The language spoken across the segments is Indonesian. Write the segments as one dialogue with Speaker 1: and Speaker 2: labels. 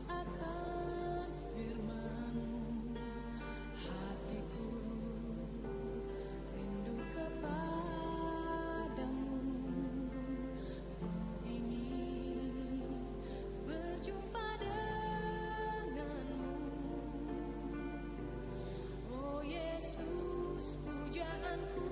Speaker 1: akan firman-Mu, hatiku rindu kepadamu. Ku ingin berjumpa denganmu. Oh Yesus, pujaanku.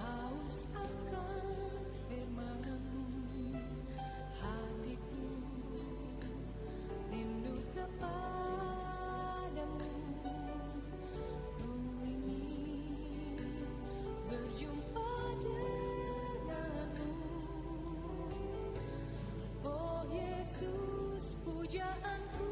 Speaker 1: Haus akan firman-Mu, hatiku rindu kepadamu. Ku ingin berjumpa denganmu. Oh Yesus, pujaanku.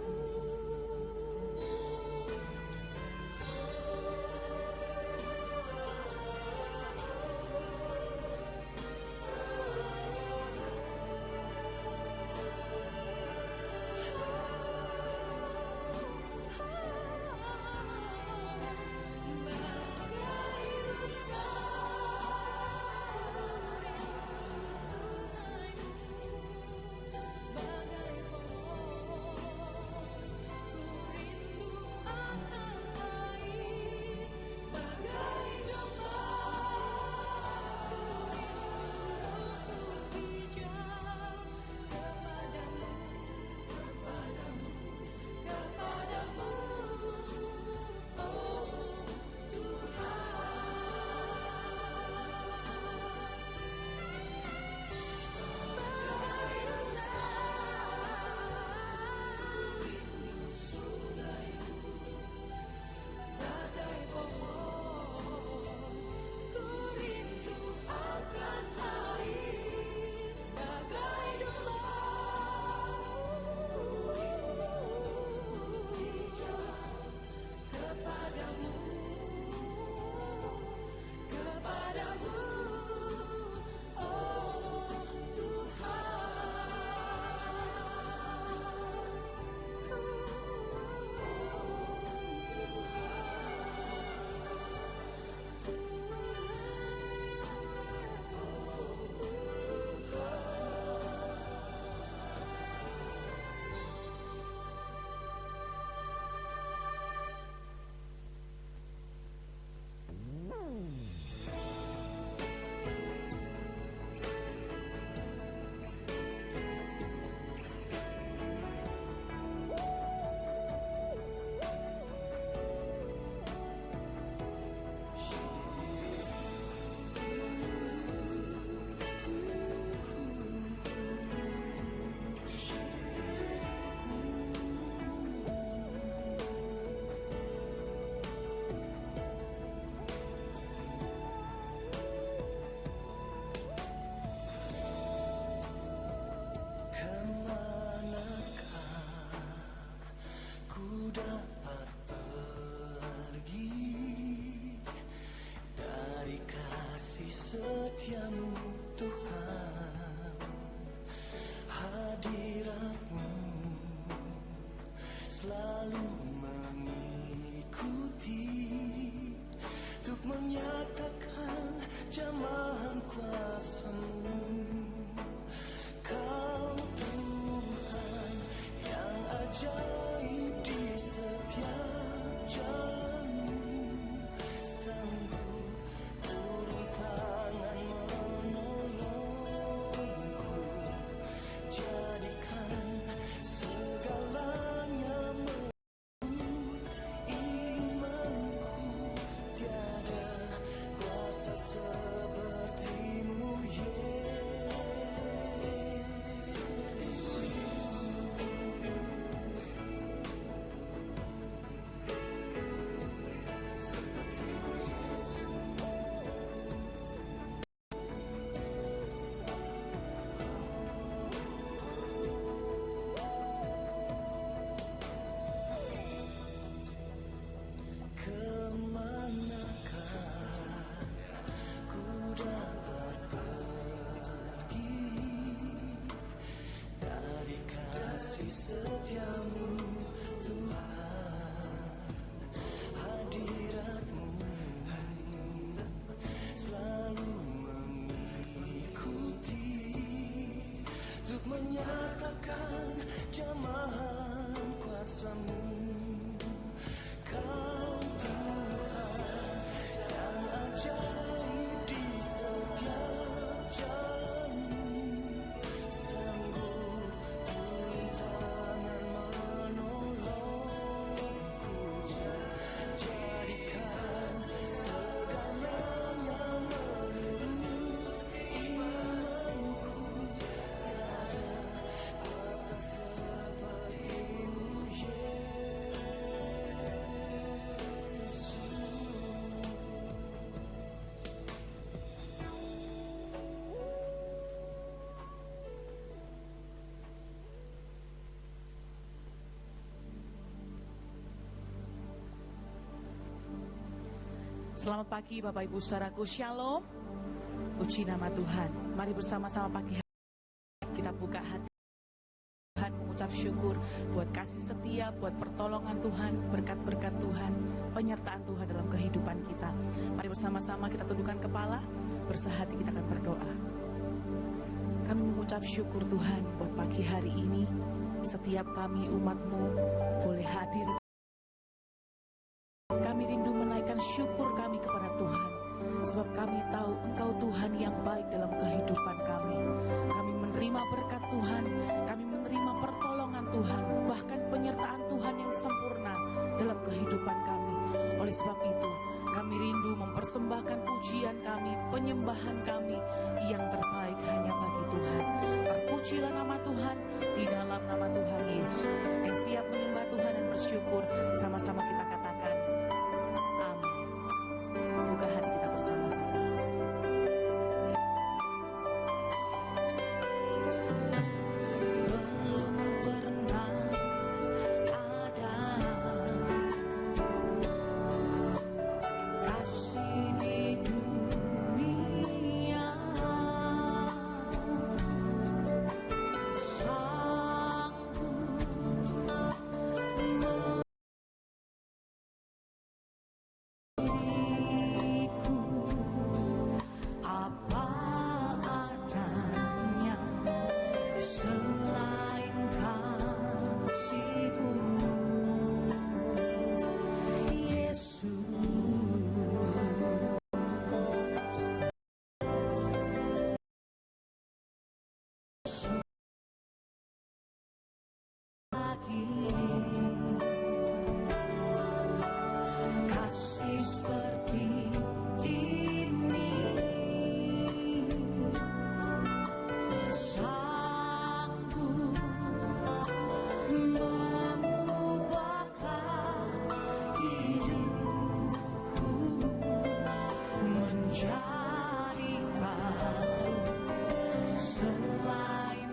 Speaker 2: Ku dapat pergi dari kasih setia-Mu Tuhan. Hadirat-Mu selalu mengikuti untuk menyatakan jamahan kuasa-Mu. Kau Tuhan yang ajaib di setiap jalan-Mu, sanggup turun tangan
Speaker 3: Selamat pagi Bapak Ibu Saudaraku, Shalom. Puji nama Tuhan. Mari bersama-sama pagi hari kita buka hati Tuhan, mengucap syukur buat kasih setia, buat pertolongan Tuhan, berkat-berkat Tuhan, penyertaan Tuhan dalam kehidupan kita. Mari bersama-sama kita tundukkan kepala, bersehati kita akan berdoa. Kami mengucap syukur Tuhan buat pagi hari ini. Setiap kami umat-Mu boleh hadir. Kami rindu menaikkan syukur kami kepada Tuhan, sebab kami tahu Engkau Tuhan yang baik dalam kehidupan kami. Kami menerima berkat Tuhan, kami menerima pertolongan Tuhan, bahkan penyertaan Tuhan yang sempurna dalam kehidupan kami. Oleh sebab itu, kami rindu mempersembahkan pujian kami, penyembahan kami yang terbaik hanya bagi Tuhan. Terpujilah nama Tuhan di dalam nama Tuhan Yesus. Yang siap menyembah Tuhan dan bersyukur, sama-sama kita katakan amin. Buka hati kita bersama-sama.
Speaker 2: Belum pernah ada kasih di dunia diriku apa adanya selain kasih-Mu, Yesus. Lagi kasih seperti ini sanggup mengubahkan hidupku menjadi baru selain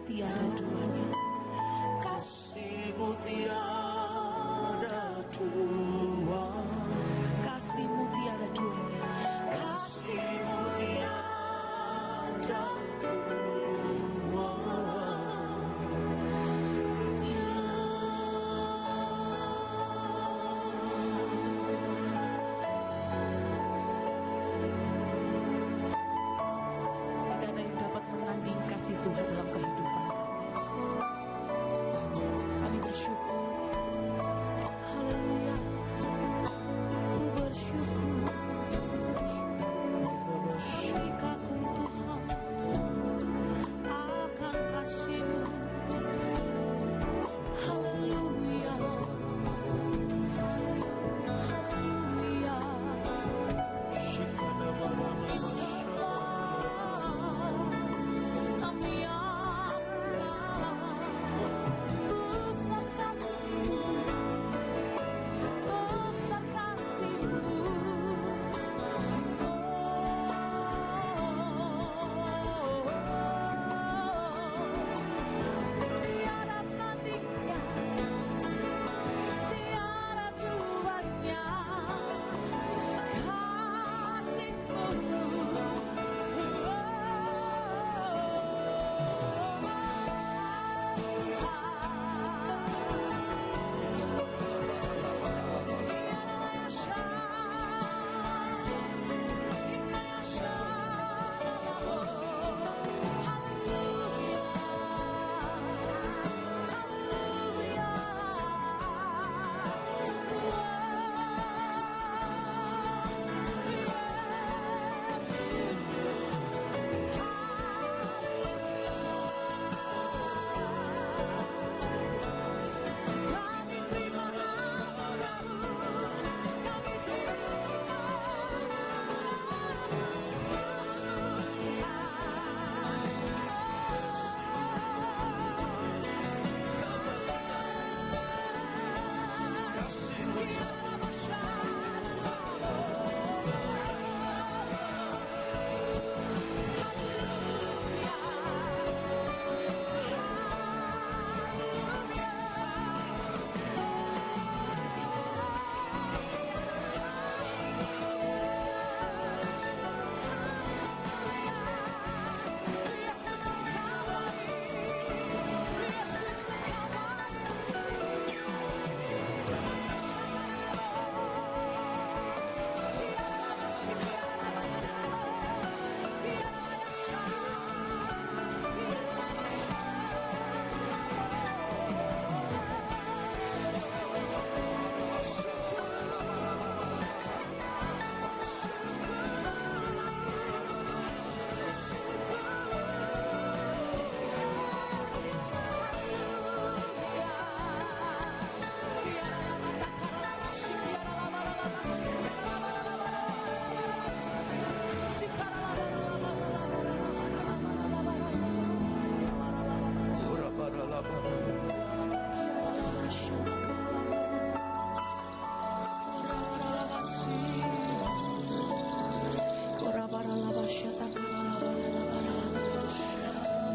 Speaker 3: tiada duanya.
Speaker 2: Kasih-Mu tiada dua,
Speaker 3: Kasih-Mu tiada duanya.
Speaker 2: kasih-Mu tiada dua.
Speaker 3: Tidak ada yang dapat menanding kasih Tuhan dalam kehidupan kami. Kami bersyukur. Haleluya. Ku bersyukur. Kami kagum Tuhan akan kasih-Mu. Haleluya. Haleluya. Kami akan besar kasih-Mu, besar kasih-Mu. Tiada tandingnya, tiada duanya.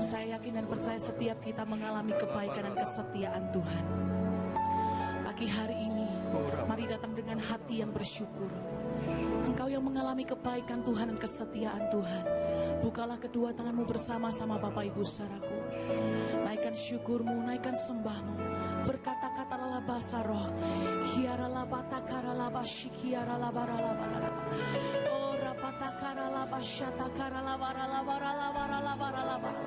Speaker 3: Saya yakin dan percaya setiap kita mengalami kebaikan dan kesetiaan Tuhan. Pagi hari ini, mari datang dengan hati yang bersyukur. Engkau yang mengalami kebaikan Tuhan dan kesetiaan Tuhan, bukalah kedua tanganmu bersama-sama Bapak Ibu saudaraku. Naikkan syukurmu, naikkan sembahmu. Berkata-kata lala bahasa roh. Hiara labata kara laba shikiara labara labara. Oh rapata kara laba syata kara labara labara labara labara labara.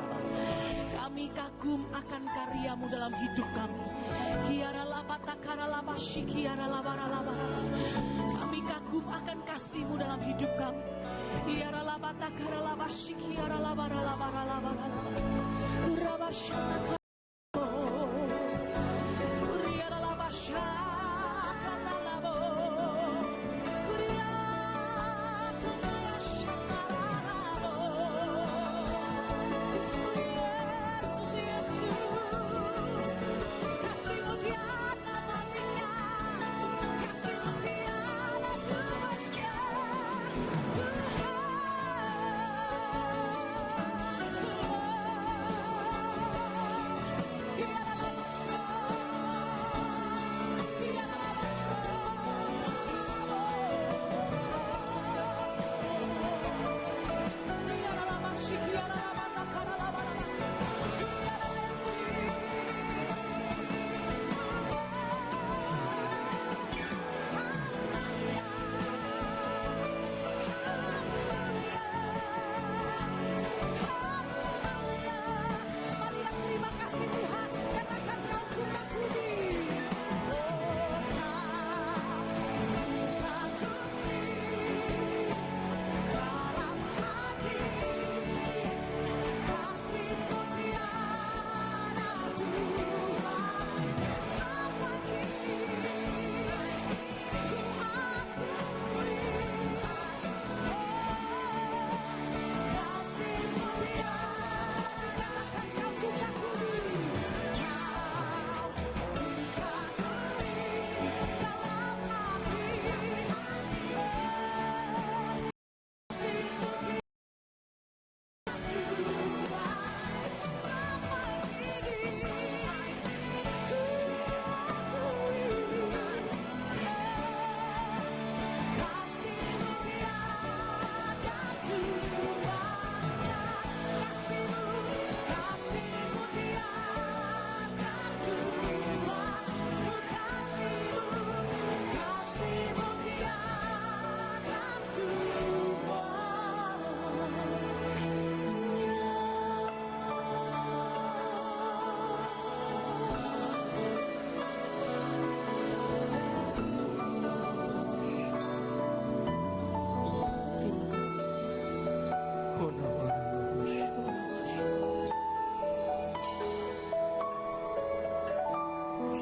Speaker 3: Kami kagum akan karyamu dalam hidup kami. Hiara labata kara laba shikiara labara labara. Kami kagum akan kasihmu dalam hidup kami. Hiara labata kara laba shikiara labara labara labara. Uraba syata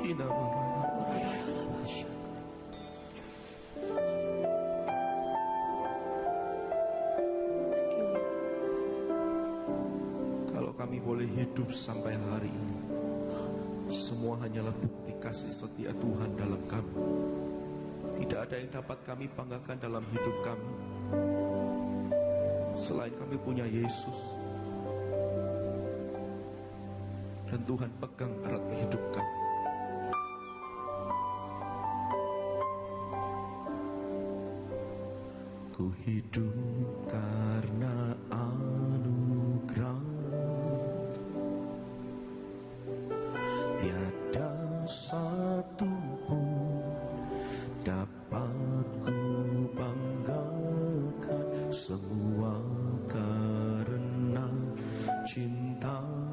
Speaker 2: Tina mama. Kalau kami boleh hidup sampai hari ini, semua hanyalah bukti kasih setia Tuhan dalam kami. Tidak ada yang dapat kami banggakan dalam hidup kami selain kami punya Yesus. Dan Tuhan pegang erat hidup kami. Ku hidup karena anugerah-Mu, tiada satu pun dapat ku banggakan, semua karena cinta-Mu.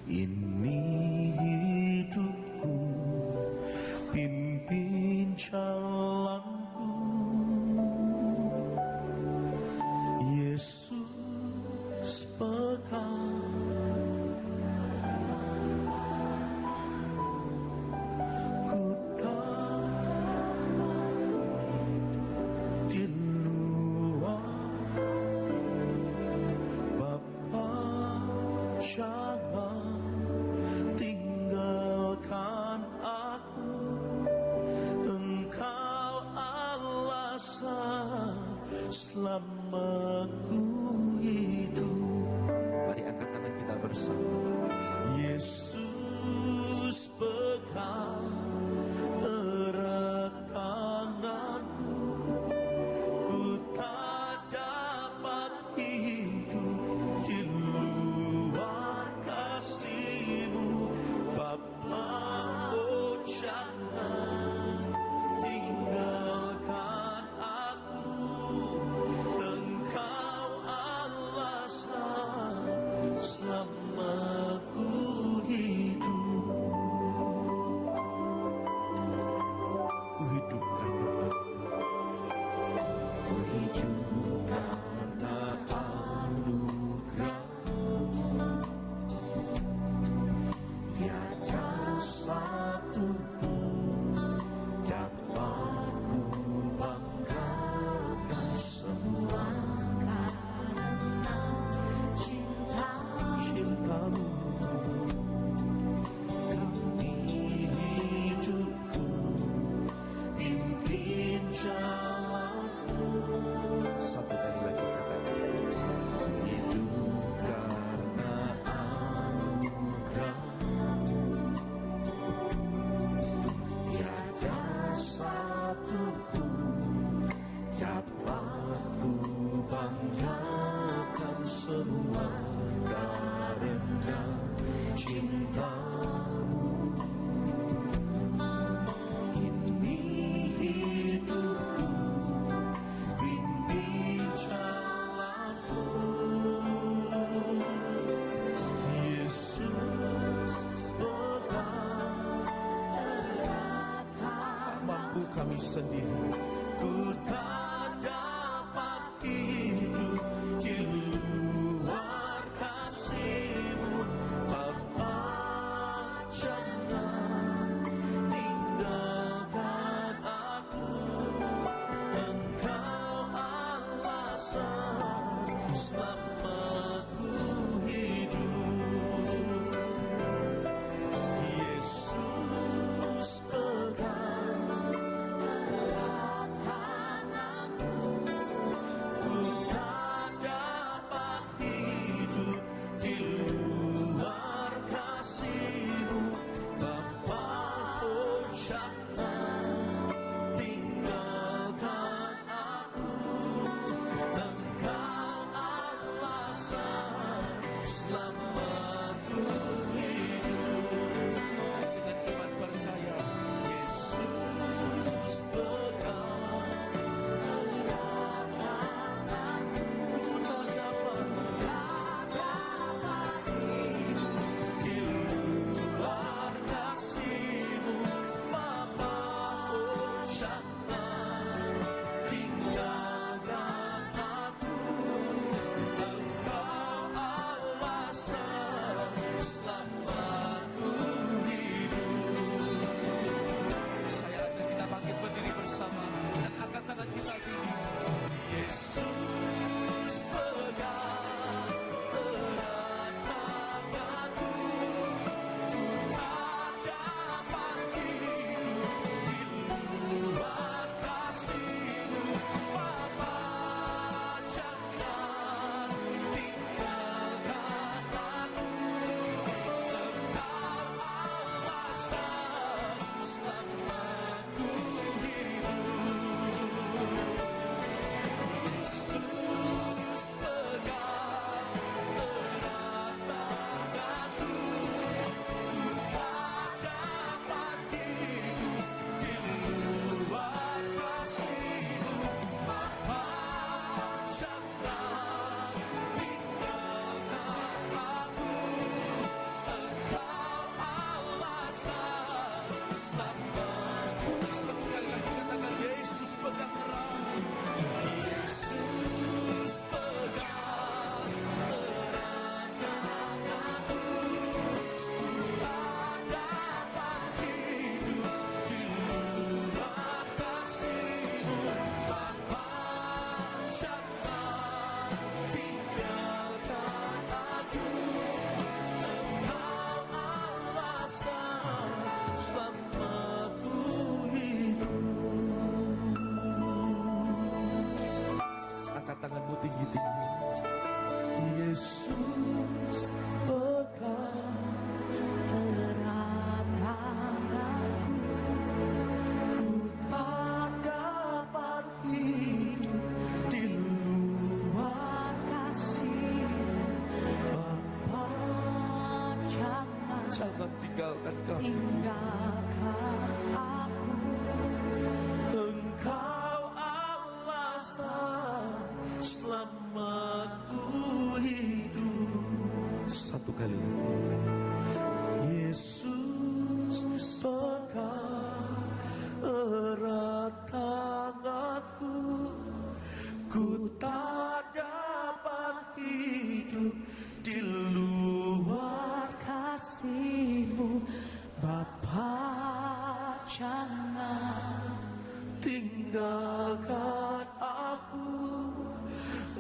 Speaker 2: Ini hidupku, pimpin jalanku, Yesus pegang. Ku tak di luar, Bapa jangan tinggalkan aku, Engkau alasan selama ku hidup. Mari angkat tangan kita bersama. Yesus pegang erat tanganku, ku tak dapat hidup di luar kasih-Mu, Bapa. Oh jangan tinggalkan aku, Engkau alasan selama ku hidup. Ku hidup karena Ku hidup karena anugerah-Mu, tiada satu pun dapat ku banggakan, semua karena cinta-Mu. Demi hidupku, pimpin jalanku. Satu kali lagi katakan. Hidup karena anugerah-Mu, tiada satu pun dapat ku banggakan, semua karena cinta-Mu. Ini hidupku, pimpin jalanku, Yesus pegang erat. Tak mampu kami sendiri, ku tak dapat hidup di luar kasih-Mu, Bapa jangan tinggalkan aku, Engkau alasan selama ku hidup. Yesus pegang erat tanganku, Jangan tinggalkan kami.
Speaker 3: tinggalkan aku.
Speaker 2: Engkau alasan selamatku hidup. Satu kali lagi. Yesus pegang erat tanganku, ku tak dapat hidup di luar
Speaker 3: Kasih-Mu Bapa, jangan
Speaker 2: tinggalkan aku.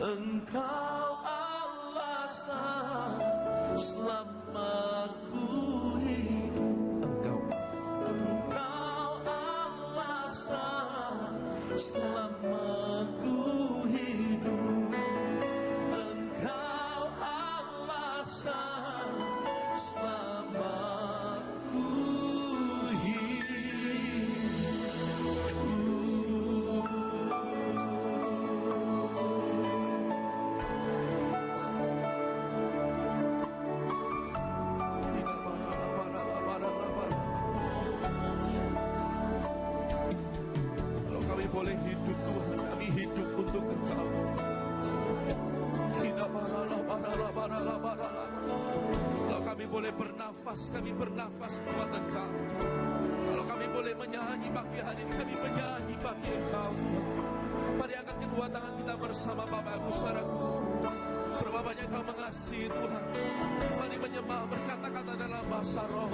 Speaker 2: Engkau alasan selamatku hidup. Engkau alasan selamatku hidup. Engkau alasan selamatku Kalau kami boleh hidup, Tuhan, kami hidup untuk Engkau. Kalau kami boleh bernafas, kami bernafas buat Engkau. Kalau kami boleh menyanyi pagi hari ini, kami menyanyi bagi Engkau. Mari angkat kedua tangan kita bersama Bapak Ibu Saudaraku. Berapa banyak Kau mengasihi Tuhan. Mari menyembah, berkata-kata dalam bahasa roh.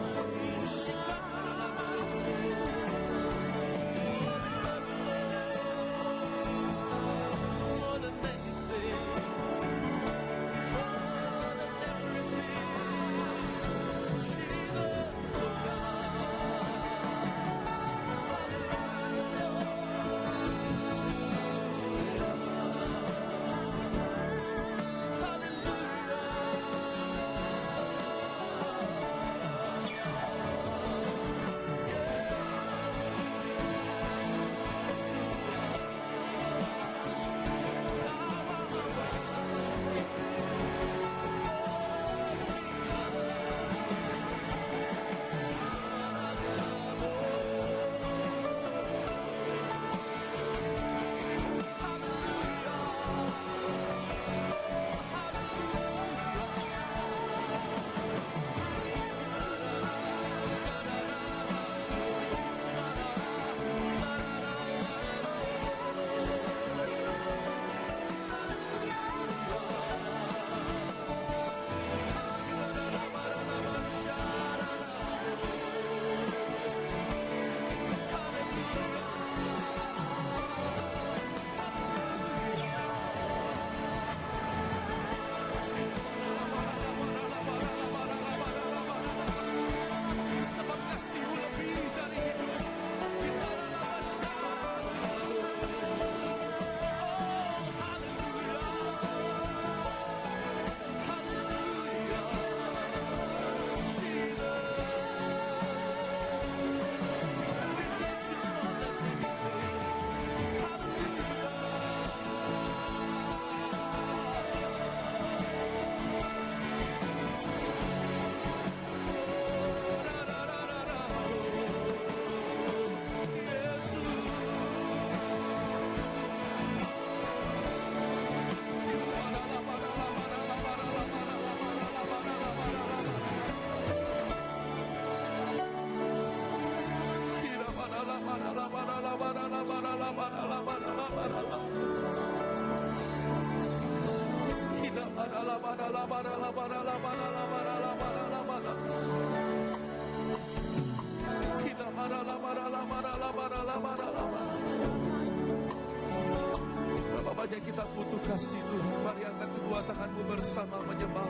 Speaker 2: Berapa banyak kita butuh kasih Tuhan. Mari angkat kedua tanganmu bersama menyembah.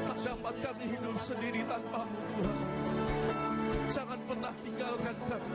Speaker 2: Tak dapat kami hidup sendiri tanpa-Mu Tuhan. Jangan pernah tinggalkan kami.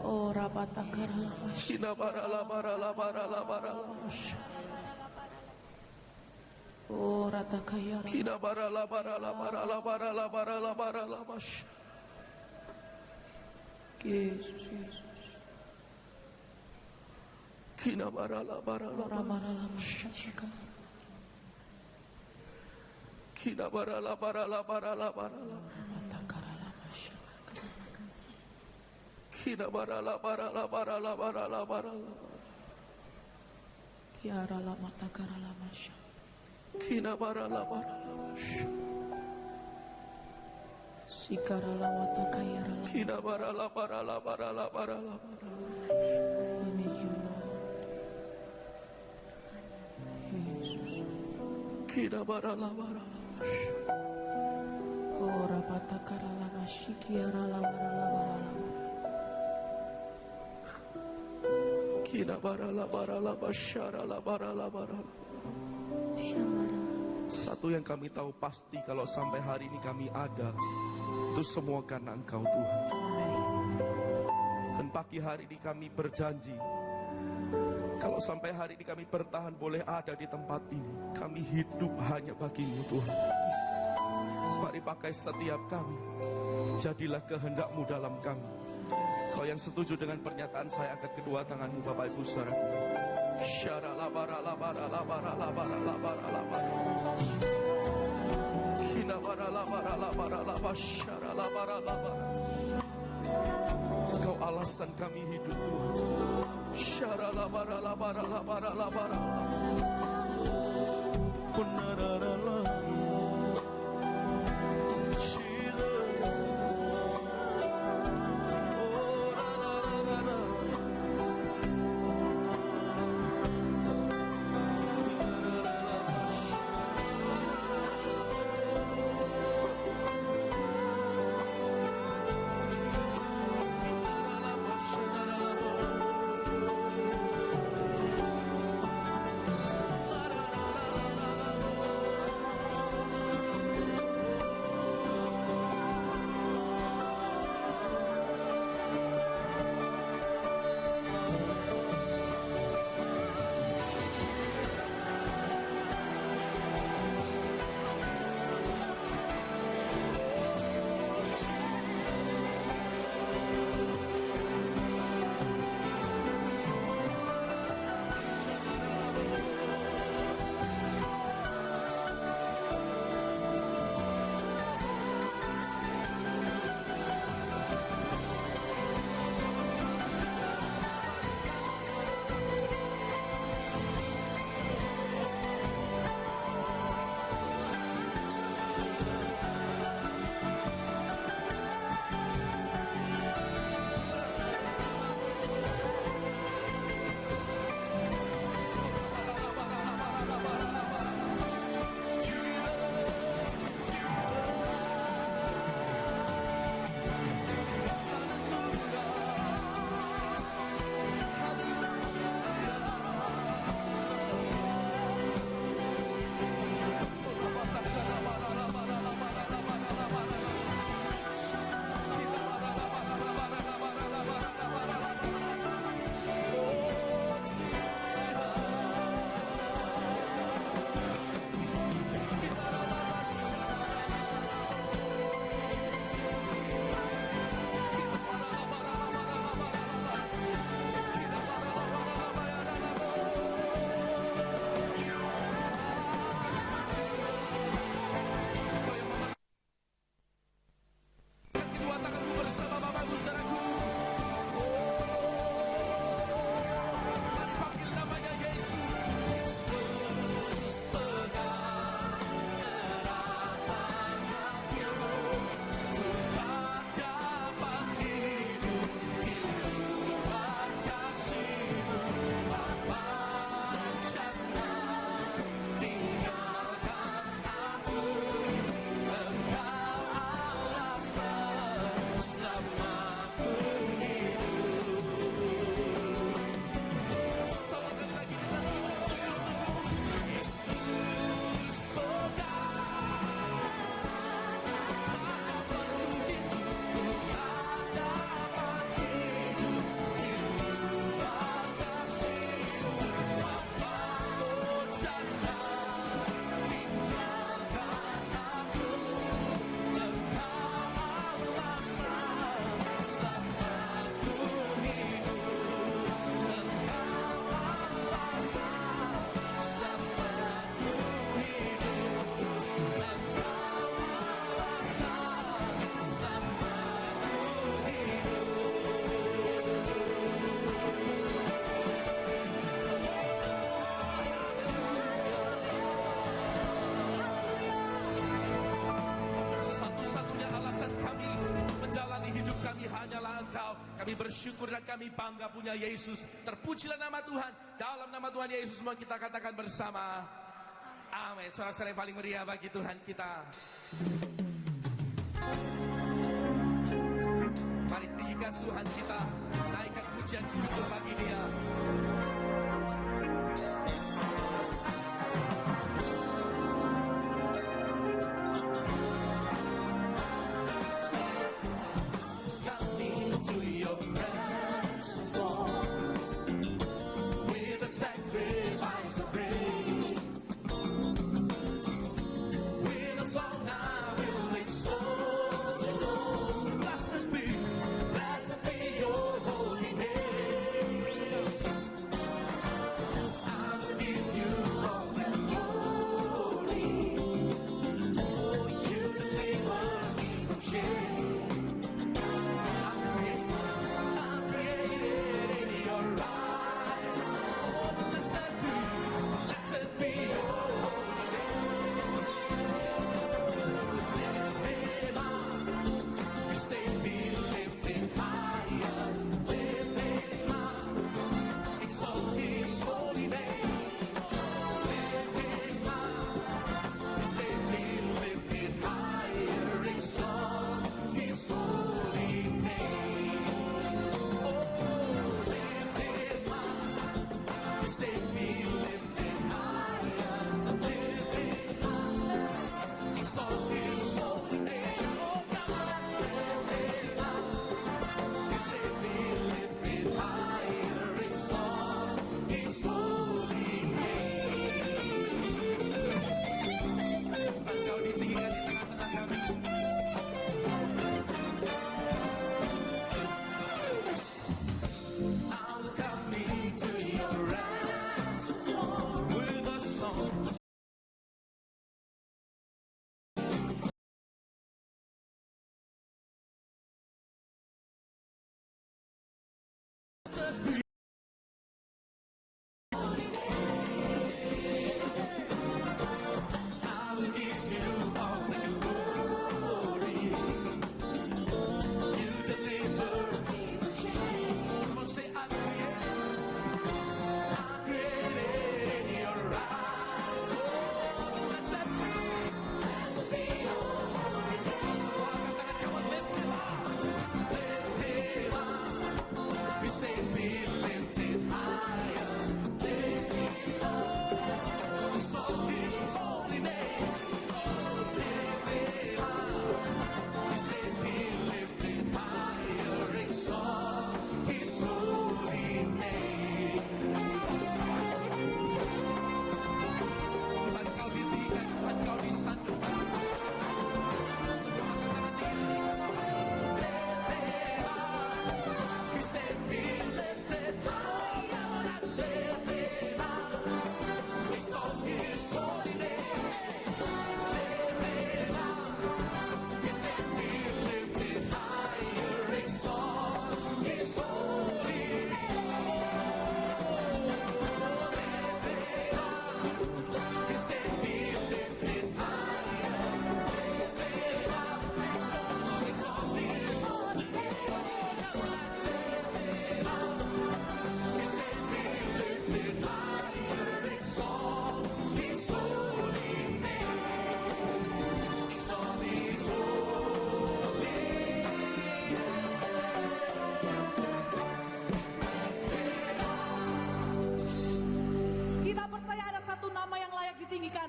Speaker 3: Oh, rabatakara Oh, ratakaya Yesus, Yesus.
Speaker 2: Satu yang kami tahu pasti, kalau sampai hari ini kami ada, itu semua karena Engkau Tuhan. Dan pagi hari ini kami berjanji, kalau sampai hari ini kami bertahan boleh ada di tempat ini, kami hidup hanya bagi-Mu Tuhan. Mari pakai setiap kami, jadilah kehendak-Mu dalam kami. Kau yang setuju dengan pernyataan saya, angkat kedua tanganmu Bapak Ibu Saudara. Kau alasan kami hidup Tuhan. Kami bersyukur dan kami bangga punya Yesus. Terpujilah nama Tuhan. Dalam nama Tuhan Yesus semua kita katakan bersama. Amin. Sorak-sorai paling meriah bagi Tuhan kita. Mari tinggikan Tuhan kita. Naikkan pujian syukur bagi Dia.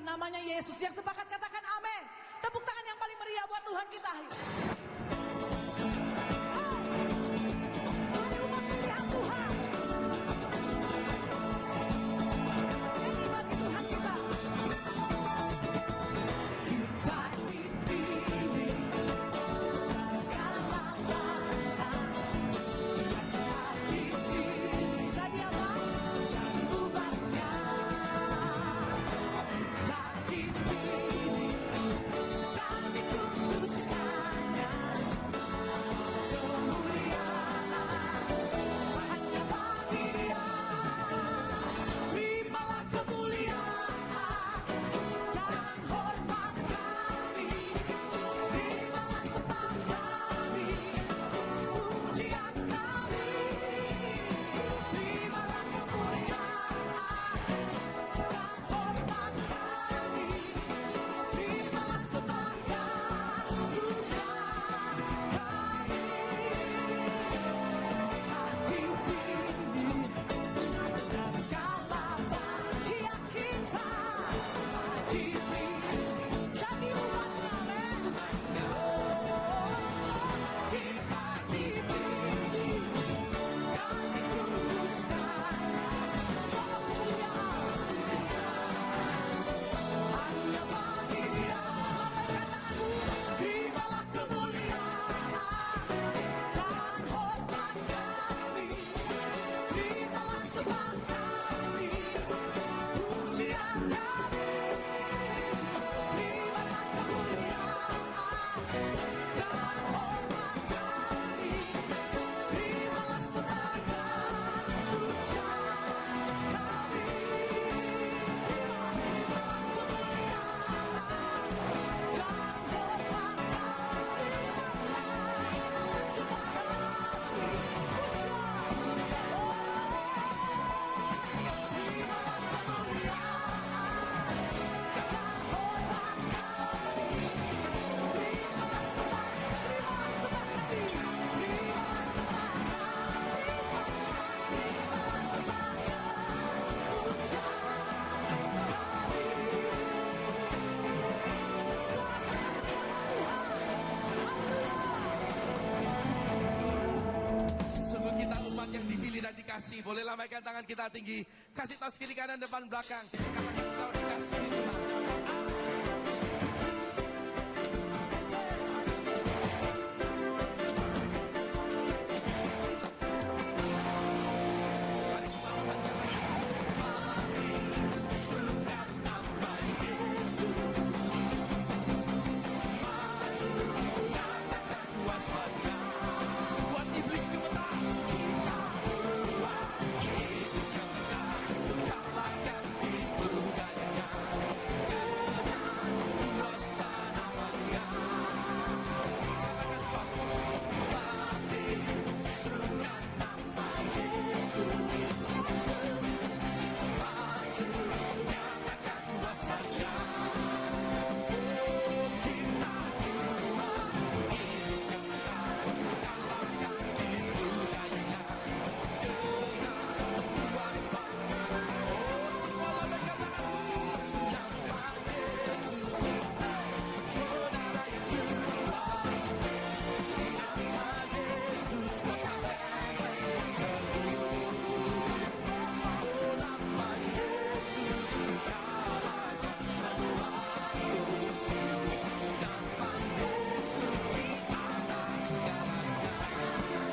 Speaker 3: Namanya Yesus. Yang sepakat katakan amin. Tepuk tangan yang paling meriah buat Tuhan kita. Mari umat pilihan Tuhan. Ini bagi Tuhan kita. Kita dipilih dari segala bangsa. Kita dipilih jadi apa? Jadi umatnya. Kita dipilih dan dikuduskan.
Speaker 1: sembah kami, pujian kami. Terimalah kemuliaan dan hormat kami. Terimalah sembah dan pujian kami. Terimalah kemuliaan dan hormat kami. Sembah kami,
Speaker 2: Sungguh kita umat yang dipilih dan dikasih. Boleh lambaikan tangan kita tinggi. Kasih tahu kiri kanan depan belakang. Katakan engkau dikasih Tuhan. Mari kita Tuhan
Speaker 1: sungkat nama Yesus. Maju nyatakan kuasanya.
Speaker 2: buat iblis gemetar.
Speaker 1: Kita buat iblis gemetar. Kalahkan tipu dayanya. Dengan kuasa namanya.
Speaker 2: Katakan Pak.
Speaker 1: Mati sungkat nama Yesus. Maju nyatakan kuasanya. Kita buat iblis gemetar. Kalahkan tipu dayanya. Dengan kuasa
Speaker 2: Oh, semua lambaikan tanganmu.
Speaker 1: nama Yesus. Menara yang berubah. Nama Yesus kota benteng yang teguh. Oh, nama Yesus kalahkan semua musuh. Nama Yesus di atas segalanya.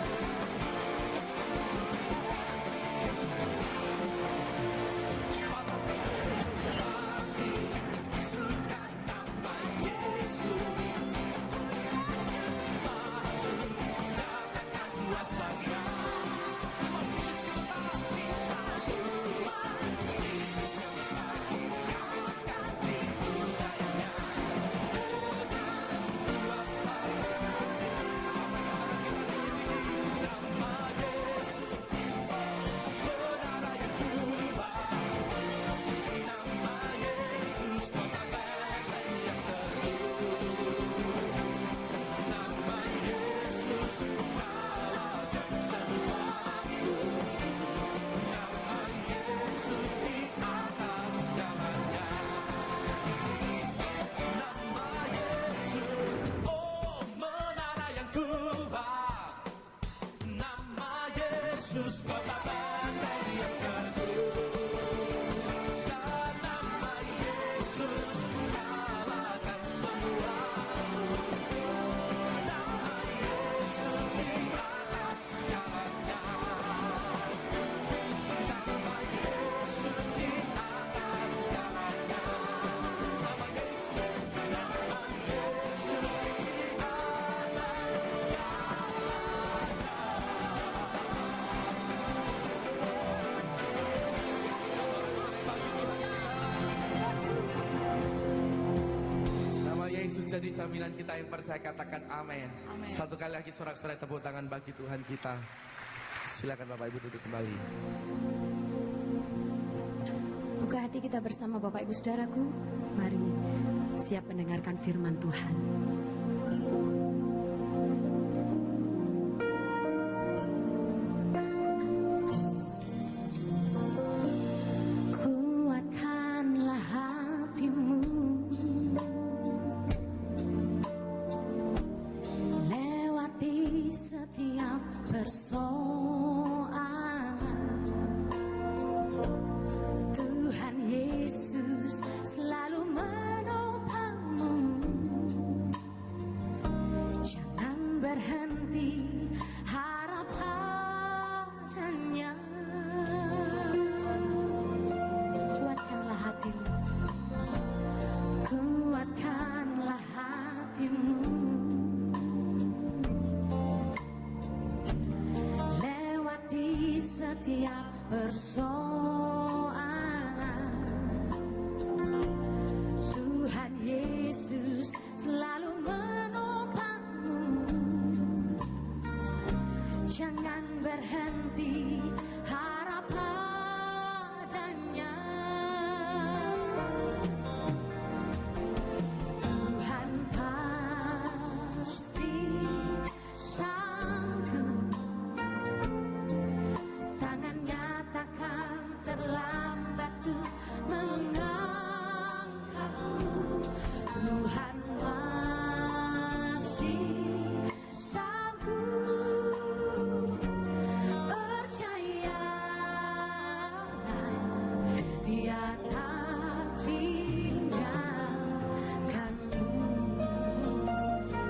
Speaker 1: Sungkat nama Yesus. Maju nyatakan kuasanya. Iblis gemetar. Kita buat iblis gemetar. Kalahkan tipu dayanya. Dengan kuasa nama Yesus. Menara yang berubah. Nama Yesus kota benteng yang teguh. Nama Yesus kalahkan semua musuh. Nama Yesus di atas segalanya. Nama Yesus, oh menara yang kubah. Nama Yesus kota benteng yang teguh. Dan nama Yesus kalahkan semua musuh. Nama Yesus di atas segalanya. Nama Yesus di atas segalanya. Nama Yesus, nama Yesus di atas
Speaker 2: Nama Yesus jadi jaminan kita yang percaya, katakan amin. Satu kali lagi sorak-sorai tepuk tangan bagi Tuhan kita. Silakan Bapak Ibu duduk kembali.
Speaker 4: Buka hati kita bersama Bapak Ibu Saudaraku. Mari siap mendengarkan firman Tuhan. Kuatkanlah hatimu, lewati setiap persoalan. Tuhan Yesus selalu menopangmu. persoalan, Tuhan Yesus selalu menopangmu. Jangan berhenti harap padanya. Tuhan pasti sanggup, tangannya takkan terlambat tuh mengangkatmu. Tuhan masih sanggup, percayalah, Dia tak tinggalkanmu.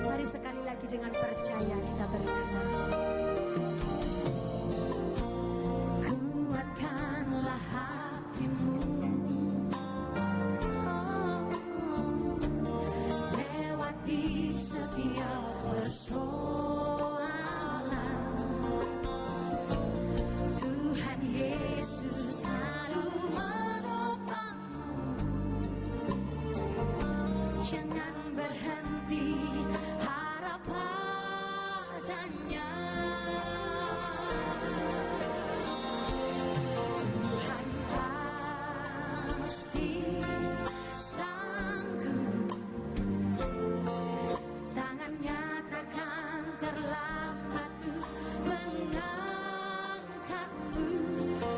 Speaker 4: Mari sekali lagi dengan percaya kita berkata, kuatkanlah hatimu, lewati setiap persoalan. Tuhan Yesus selalu menopangmu. Jangan berhenti harap padanya. Tuhan pasti sanggup, tangannya takkan terlambat tuh mengangkatmu.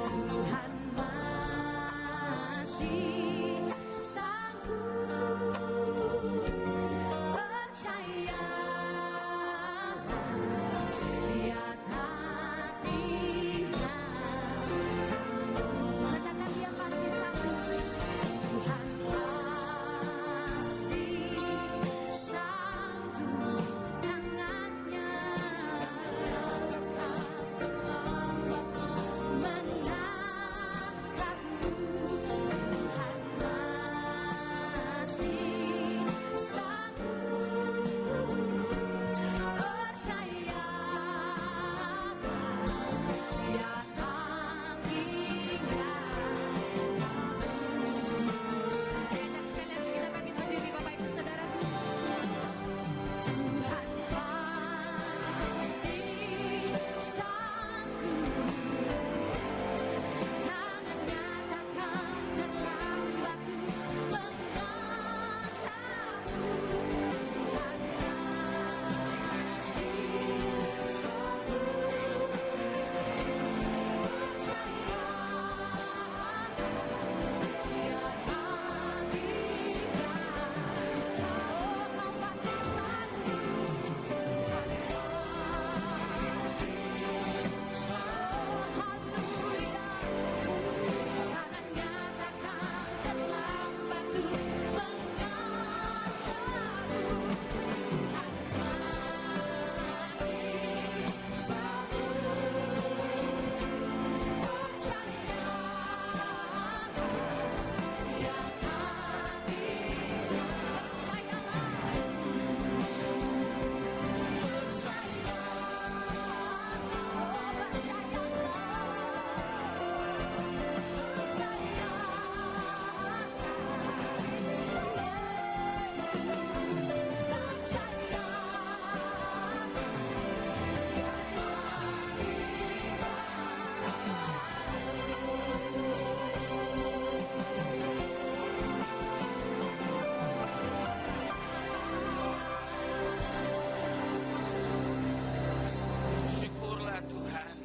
Speaker 4: Tuhan masih sanggup, percayalah, Dia tak tinggalkanmu. Katakan Dia pasti sanggup. Tuhan pasti sanggup, tangannya takkan terlambat mengangkatmu. Tuhan masih sanggup, percayalah, Dia tak tinggalkanmu. Saya ajak sekali lagi kita bangkit berdiri Bapak Ibu Saudaraku. Tuhan pasti sanggup, tangannya takkan terlambat tuh mengangkatmu. Tuhan masih sanggup, percayalah, Dia tak tinggalkanmu. Kau pasti sanggup. Haleluya. Tangannya takkan terlambat tuh mengangkatmu. Tuhan masih sanggup, percayalah, Dia tak tinggalkanmu.
Speaker 5: Syukurlah Tuhan,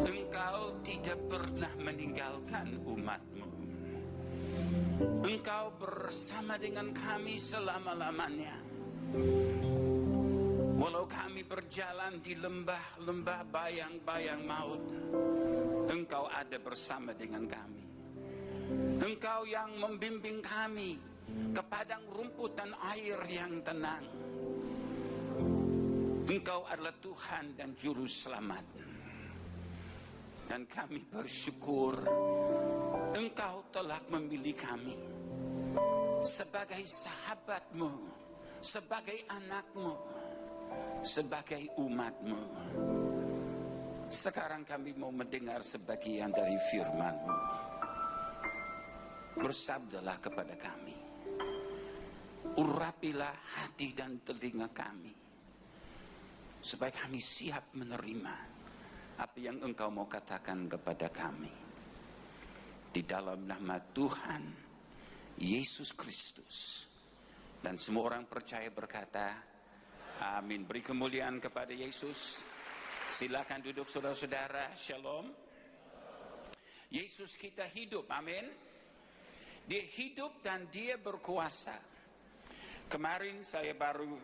Speaker 5: Engkau tidak pernah meninggalkan umat-Mu. Engkau bersama dengan kami selama-lamanya. Walau kami berjalan di lembah-lembah bayang-bayang maut, Engkau ada bersama dengan kami. Engkau yang membimbing kami ke padang rumput dan air yang tenang. Engkau adalah Tuhan dan Juru Selamat. Dan kami bersyukur Engkau telah memilih kami sebagai sahabat-Mu, sebagai anak-Mu, sebagai umat-Mu. Sekarang kami mau mendengar sebagian dari firman-Mu. Bersabdalah kepada kami. Urapilah hati dan telinga kami, supaya kami siap menerima apa yang Engkau mau katakan kepada kami. Di dalam nama Tuhan Yesus Kristus. Dan semua orang percaya berkata, amin. Beri kemuliaan kepada Yesus. Silakan duduk saudara-saudara. Shalom. Yesus kita hidup, amin. Dia hidup dan dia berkuasa. Kemarin saya baru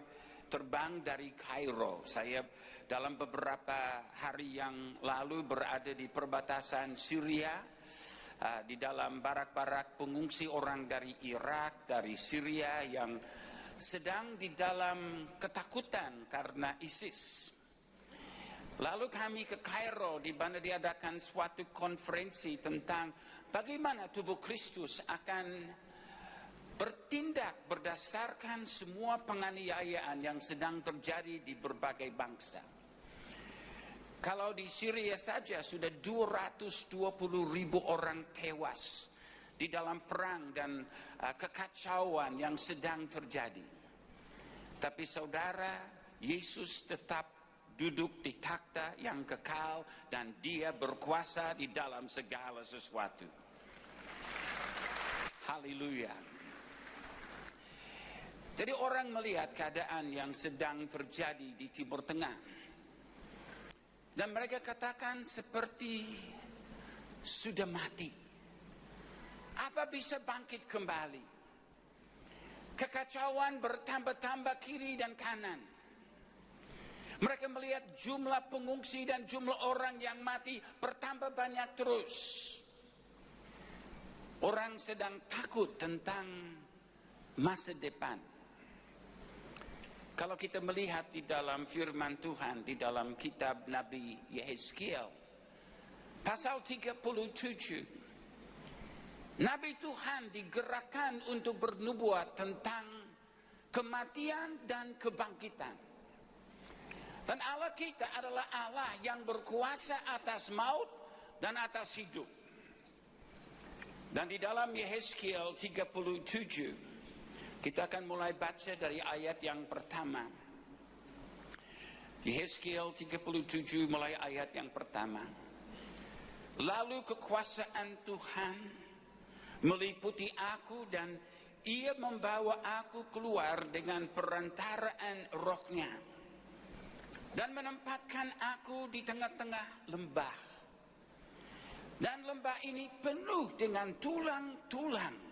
Speaker 5: terbang dari Kairo. Saya dalam beberapa hari yang lalu berada di perbatasan Syria, di dalam barak-barak pengungsi orang dari Irak, dari Syria yang sedang di dalam ketakutan karena ISIS. Lalu kami ke Kairo, di mana diadakan suatu konferensi tentang bagaimana tubuh Kristus akan bertindak berdasarkan semua penganiayaan yang sedang terjadi di berbagai bangsa. Kalau di Syria saja sudah 220.000 orang tewas di dalam perang dan kekacauan yang sedang terjadi. Tapi saudara, Yesus tetap duduk di takhta yang kekal dan dia berkuasa di dalam segala sesuatu. Haleluya. Jadi orang melihat keadaan yang sedang terjadi di Timur Tengah. Dan mereka katakan seperti sudah mati. Apa bisa bangkit kembali? Kekacauan bertambah-tambah kiri dan kanan. Mereka melihat jumlah pengungsi dan jumlah orang yang mati bertambah banyak terus. Orang sedang takut tentang masa depan. Kalau kita melihat di dalam firman Tuhan, di dalam kitab Nabi Yehezkiel, pasal 37, Nabi Tuhan digerakkan untuk bernubuat tentang kematian dan kebangkitan. Dan Allah kita adalah Allah yang berkuasa atas maut dan atas hidup. Dan di dalam Yehezkiel 37, kita akan mulai baca dari ayat yang pertama. Yehezkiel 37 mulai ayat yang pertama. Lalu kekuasaan Tuhan meliputi aku dan ia membawa aku keluar dengan perantaraan rohnya dan menempatkan aku di tengah-tengah lembah. Dan lembah ini penuh dengan tulang-tulang.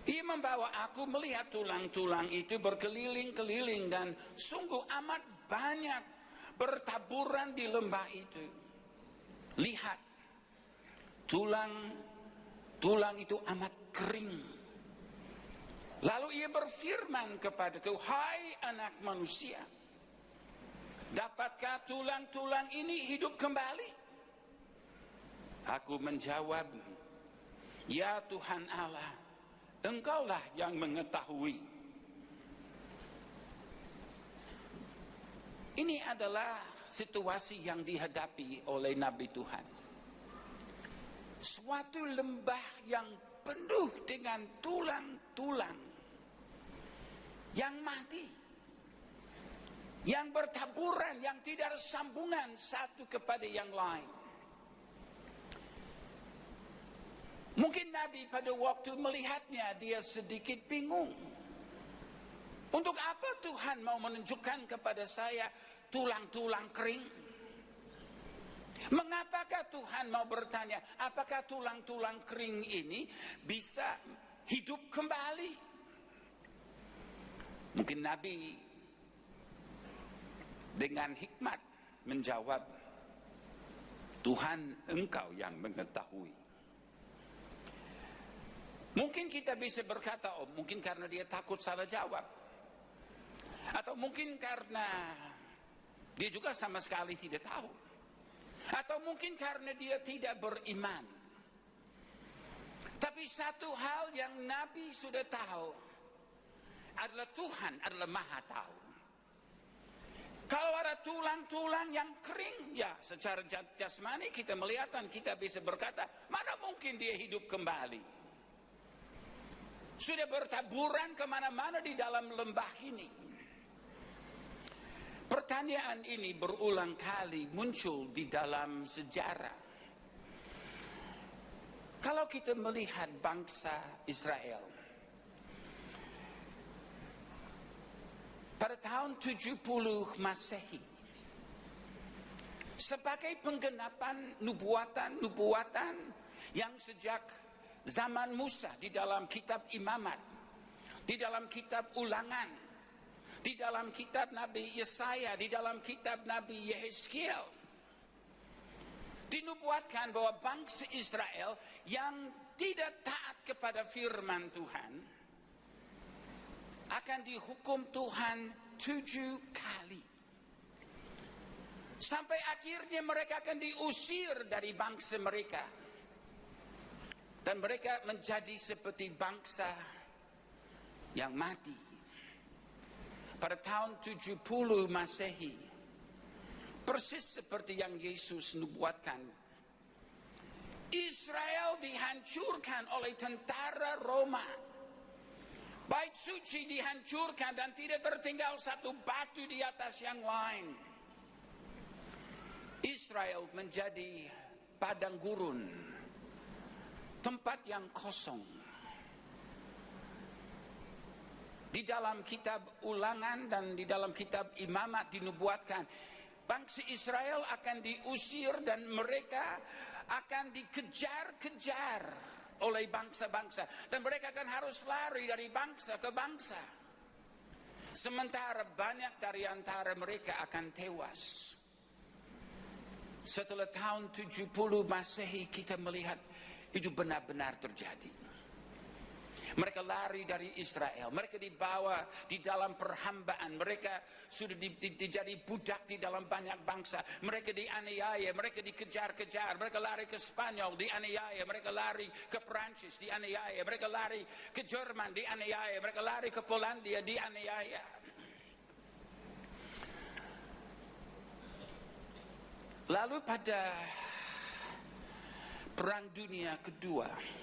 Speaker 5: Ia membawa aku melihat tulang-tulang itu berkeliling-keliling dan sungguh amat banyak bertaburan di lembah itu. Lihat, tulang itu amat kering. Lalu ia berfirman kepadaku, hai anak manusia, dapatkah tulang-tulang ini hidup kembali? Aku menjawab, ya Tuhan Allah, Engkaulah yang mengetahui. Ini adalah situasi yang dihadapi oleh Nabi Tuhan. Suatu lembah yang penuh dengan tulang-tulang yang mati, yang bertaburan, yang tidak ada sambungan satu kepada yang lain. Mungkin Nabi pada waktu melihatnya dia sedikit bingung. Untuk apa Tuhan mau menunjukkan kepada saya tulang-tulang kering? Mengapakah Tuhan mau bertanya, apakah tulang-tulang kering ini bisa hidup kembali? Mungkin Nabi dengan hikmat menjawab, Tuhan Engkau yang mengetahui. Mungkin kita bisa berkata, oh mungkin karena dia takut salah jawab. Atau mungkin karena dia juga sama sekali tidak tahu. Atau mungkin karena dia tidak beriman. Tapi satu hal yang Nabi sudah tahu adalah Tuhan adalah Maha Tahu. Kalau ada tulang-tulang yang kering, ya secara jasmani kita melihat dan kita bisa berkata, mana mungkin dia hidup kembali. Sudah bertaburan kemana-mana di dalam lembah ini. Pertanyaan ini berulang kali muncul di dalam sejarah. Kalau kita melihat bangsa Israel, pada tahun 70 Masehi, sebagai penggenapan nubuatan yang sejak zaman Musa di dalam kitab Imamat, di dalam kitab Ulangan, di dalam kitab Nabi Yesaya, di dalam kitab Nabi Yehezkiel, dinubuatkan bahwa bangsa Israel yang tidak taat kepada firman Tuhan akan dihukum Tuhan 7 kali. Sampai akhirnya mereka akan diusir dari bangsa mereka. Dan mereka menjadi seperti bangsa yang mati. Pada tahun 70 Masehi, persis seperti yang Yesus nubuatkan, Israel dihancurkan oleh tentara Roma. Bait suci dihancurkan dan tidak tertinggal satu batu di atas yang lain. Israel menjadi padang gurun, tempat yang kosong. Di dalam kitab Ulangan dan di dalam kitab Imamat dinubuatkan bangsa Israel akan diusir dan mereka akan dikejar-kejar oleh bangsa-bangsa, dan mereka akan harus lari dari bangsa ke bangsa. Sementara banyak dari antara mereka akan tewas. Setelah tahun 70 Masehi kita melihat itu benar-benar terjadi. Mereka lari dari Israel, mereka dibawa di dalam perhambaan, mereka sudah dijadi budak di dalam banyak bangsa, mereka dianiaya, mereka dikejar-kejar, mereka lari ke Spanyol, dianiaya, mereka lari ke Perancis, dianiaya, mereka lari ke Jerman, dianiaya, mereka lari ke Polandia, dianiaya. Lalu pada Perang Dunia Kedua,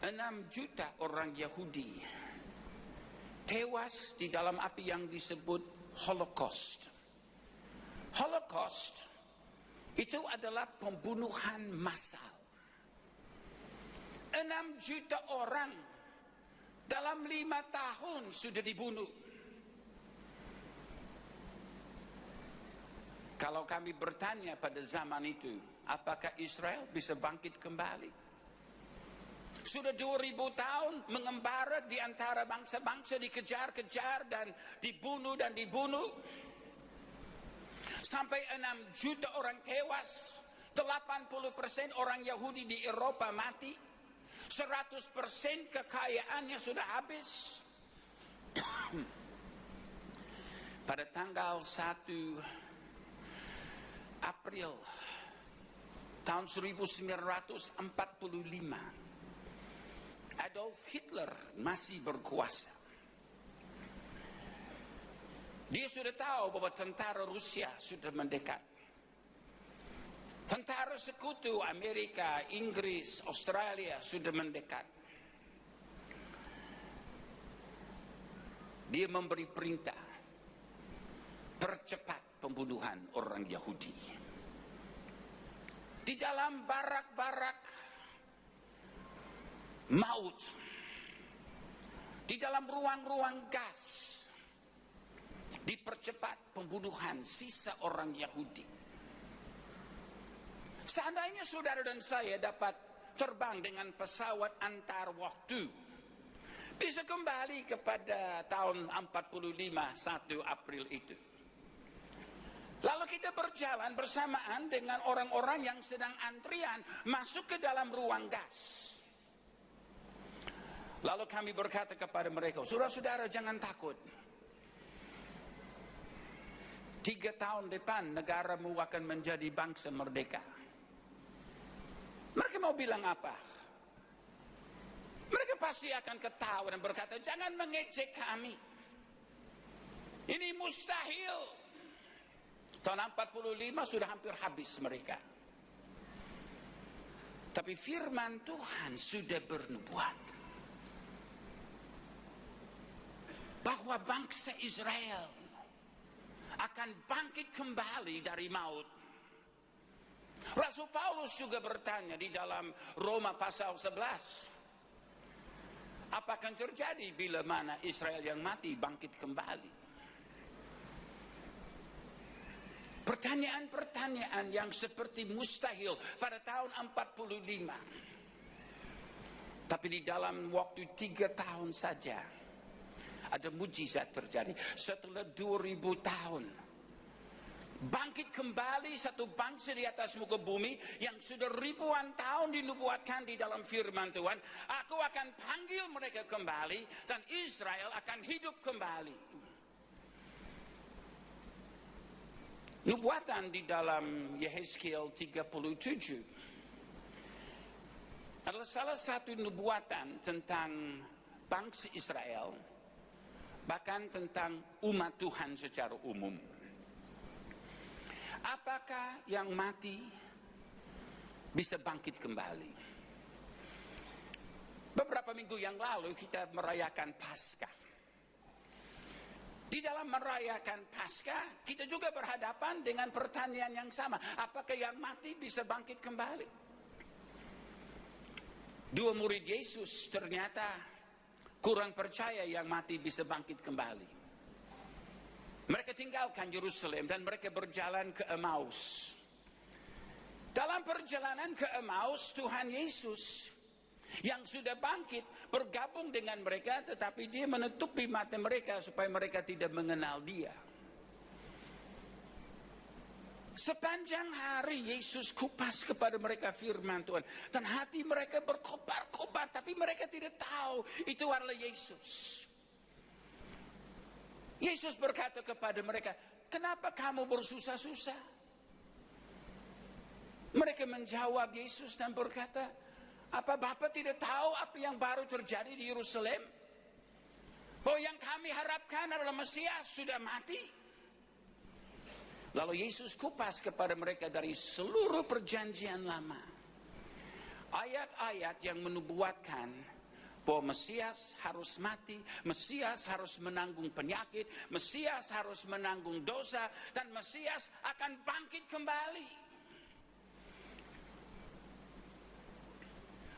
Speaker 5: 6 juta orang Yahudi tewas di dalam api yang disebut Holocaust. Holocaust itu adalah pembunuhan massal. 6 juta orang dalam 5 tahun sudah dibunuh. Kalau kami bertanya pada zaman itu, apakah Israel bisa bangkit kembali? Sudah 2000 tahun mengembara di antara bangsa-bangsa, dikejar-kejar dan dibunuh. Sampai 6 juta orang tewas, 80% orang Yahudi di Eropa mati, 100% kekayaannya sudah habis. Pada tanggal 1 April tahun 1945, Adolf Hitler masih berkuasa. Dia sudah tahu bahwa tentara Rusia sudah mendekat. Tentara sekutu Amerika, Inggris, Australia sudah mendekat. Dia memberi perintah, percepat pembunuhan orang Yahudi. Di dalam barak-barak maut, di dalam ruang-ruang gas, dipercepat pembunuhan sisa orang Yahudi. Seandainya saudara dan saya dapat terbang dengan pesawat antar waktu, bisa kembali kepada tahun 45 1 April itu. Lalu kita berjalan bersamaan dengan orang-orang yang sedang antrian masuk ke dalam ruang gas. Lalu kami berkata kepada mereka, saudara-saudara jangan takut. 3 tahun depan negaramu akan menjadi bangsa merdeka. Mereka mau bilang apa? Mereka pasti akan ketawa dan berkata, jangan mengejek kami. Ini mustahil. Tahun 45 sudah hampir habis mereka. Tapi firman Tuhan sudah bernubuat bahwa bangsa Israel akan bangkit kembali dari maut. Rasul Paulus juga bertanya di dalam Roma pasal 11, apa akan terjadi bila mana Israel yang mati bangkit kembali? Pertanyaan-pertanyaan yang seperti mustahil pada tahun 45. Tapi di dalam waktu 3 tahun saja ada mujizat terjadi. Setelah 2000 tahun bangkit kembali satu bangsa di atas muka bumi yang sudah ribuan tahun dinubuatkan di dalam firman Tuhan. Aku akan panggil mereka kembali dan Israel akan hidup kembali. Nubuatan di dalam Yehezkiel 37 adalah salah satu nubuatan tentang bangsa Israel, bahkan tentang umat Tuhan secara umum. Apakah yang mati bisa bangkit kembali? Beberapa minggu yang lalu kita merayakan Paskah. Di dalam merayakan Paskah, kita juga berhadapan dengan pertanyaan yang sama. Apakah yang mati bisa bangkit kembali? 2 murid Yesus ternyata kurang percaya yang mati bisa bangkit kembali. Mereka tinggalkan Yerusalem dan mereka berjalan ke Emmaus. Dalam perjalanan ke Emmaus, Tuhan Yesus yang sudah bangkit bergabung dengan mereka, tetapi dia menutupi mata mereka supaya mereka tidak mengenal dia. Sepanjang hari Yesus kupas kepada mereka firman Tuhan, dan hati mereka berkobar-kobar, tapi mereka tidak tahu itu adalah Yesus. Yesus berkata kepada mereka, kenapa kamu bersusah-susah? Mereka menjawab Yesus dan berkata, apa Bapak tidak tahu apa yang baru terjadi di Yerusalem? Bahwa yang kami harapkan adalah Mesias sudah mati. Lalu Yesus kupas kepada mereka dari seluruh perjanjian lama ayat-ayat yang menubuatkan bahwa Mesias harus mati, Mesias harus menanggung penyakit, Mesias harus menanggung dosa, dan Mesias akan bangkit kembali.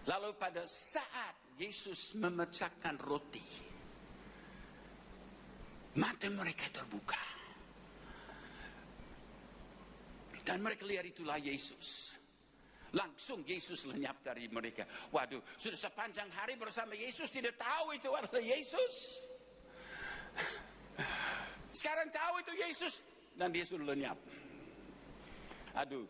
Speaker 5: Lalu pada saat Yesus memecahkan roti, mata mereka terbuka. Dan mereka lihat itulah Yesus. Langsung Yesus lenyap dari mereka. Waduh, sudah sepanjang hari bersama Yesus tidak tahu itu adalah Yesus. Sekarang tahu itu Yesus dan dia sudah lenyap. Aduh.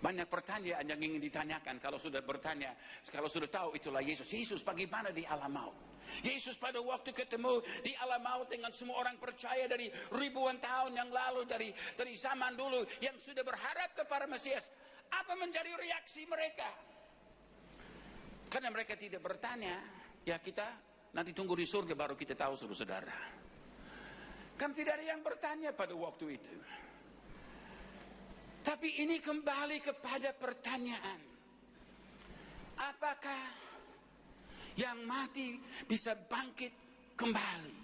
Speaker 5: Banyak pertanyaan yang ingin ditanyakan kalau sudah bertanya, kalau sudah tahu itulah Yesus. Yesus bagaimana di alam maut? Yesus pada waktu ketemu di alam maut dengan semua orang percaya dari ribuan tahun yang lalu, dari zaman dulu yang sudah berharap kepada Mesias. Apa menjadi reaksi mereka? Karena mereka tidak bertanya, ya kita nanti tunggu di surga baru kita tahu, saudara-saudara. Kan tidak ada yang bertanya pada waktu itu. Tapi ini kembali kepada pertanyaan. Apakah yang mati bisa bangkit kembali?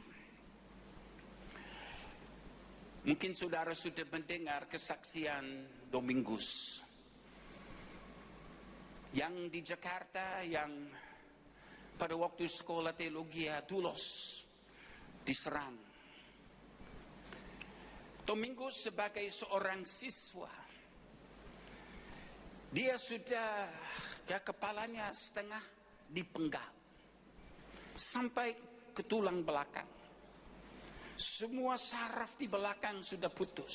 Speaker 5: Mungkin saudara sudah mendengar kesaksian Domingus yang di Jakarta, yang pada waktu sekolah teologi Tulos diserang. Domingus sebagai seorang siswa, dia sudah kepalanya setengah dipenggal sampai ke tulang belakang. Semua saraf di belakang sudah putus.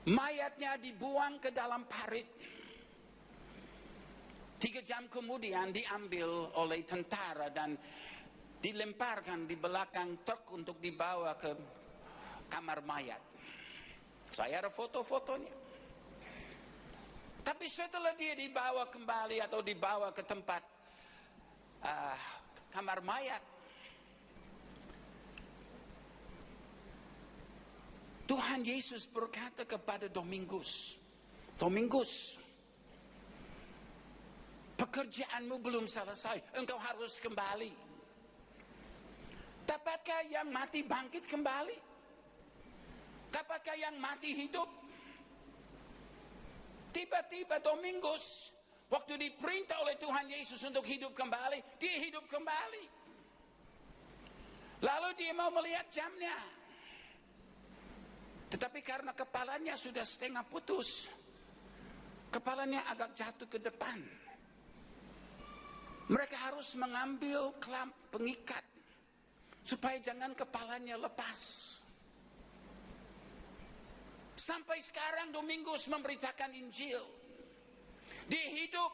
Speaker 5: Mayatnya dibuang ke dalam parit. 3 jam kemudian diambil oleh tentara dan dilemparkan di belakang truk untuk dibawa ke kamar mayat. Saya ada foto-fotonya. Tapi setelah dia dibawa kembali atau dibawa ke tempat kamar mayat, Tuhan Yesus berkata kepada Domingus, Domingus, pekerjaanmu belum selesai, engkau harus kembali. Dapatkah yang mati bangkit kembali? Dapatkah yang mati hidup? Tiba-tiba Domingus, waktu diperintah oleh Tuhan Yesus untuk hidup kembali, dia hidup kembali. Lalu dia mau melihat jamnya. Tetapi karena kepalanya sudah setengah putus, kepalanya agak jatuh ke depan. Mereka harus mengambil klamp pengikat supaya jangan kepalanya lepas. Sampai sekarang Domingus memberitakan Injil. Dia hidup.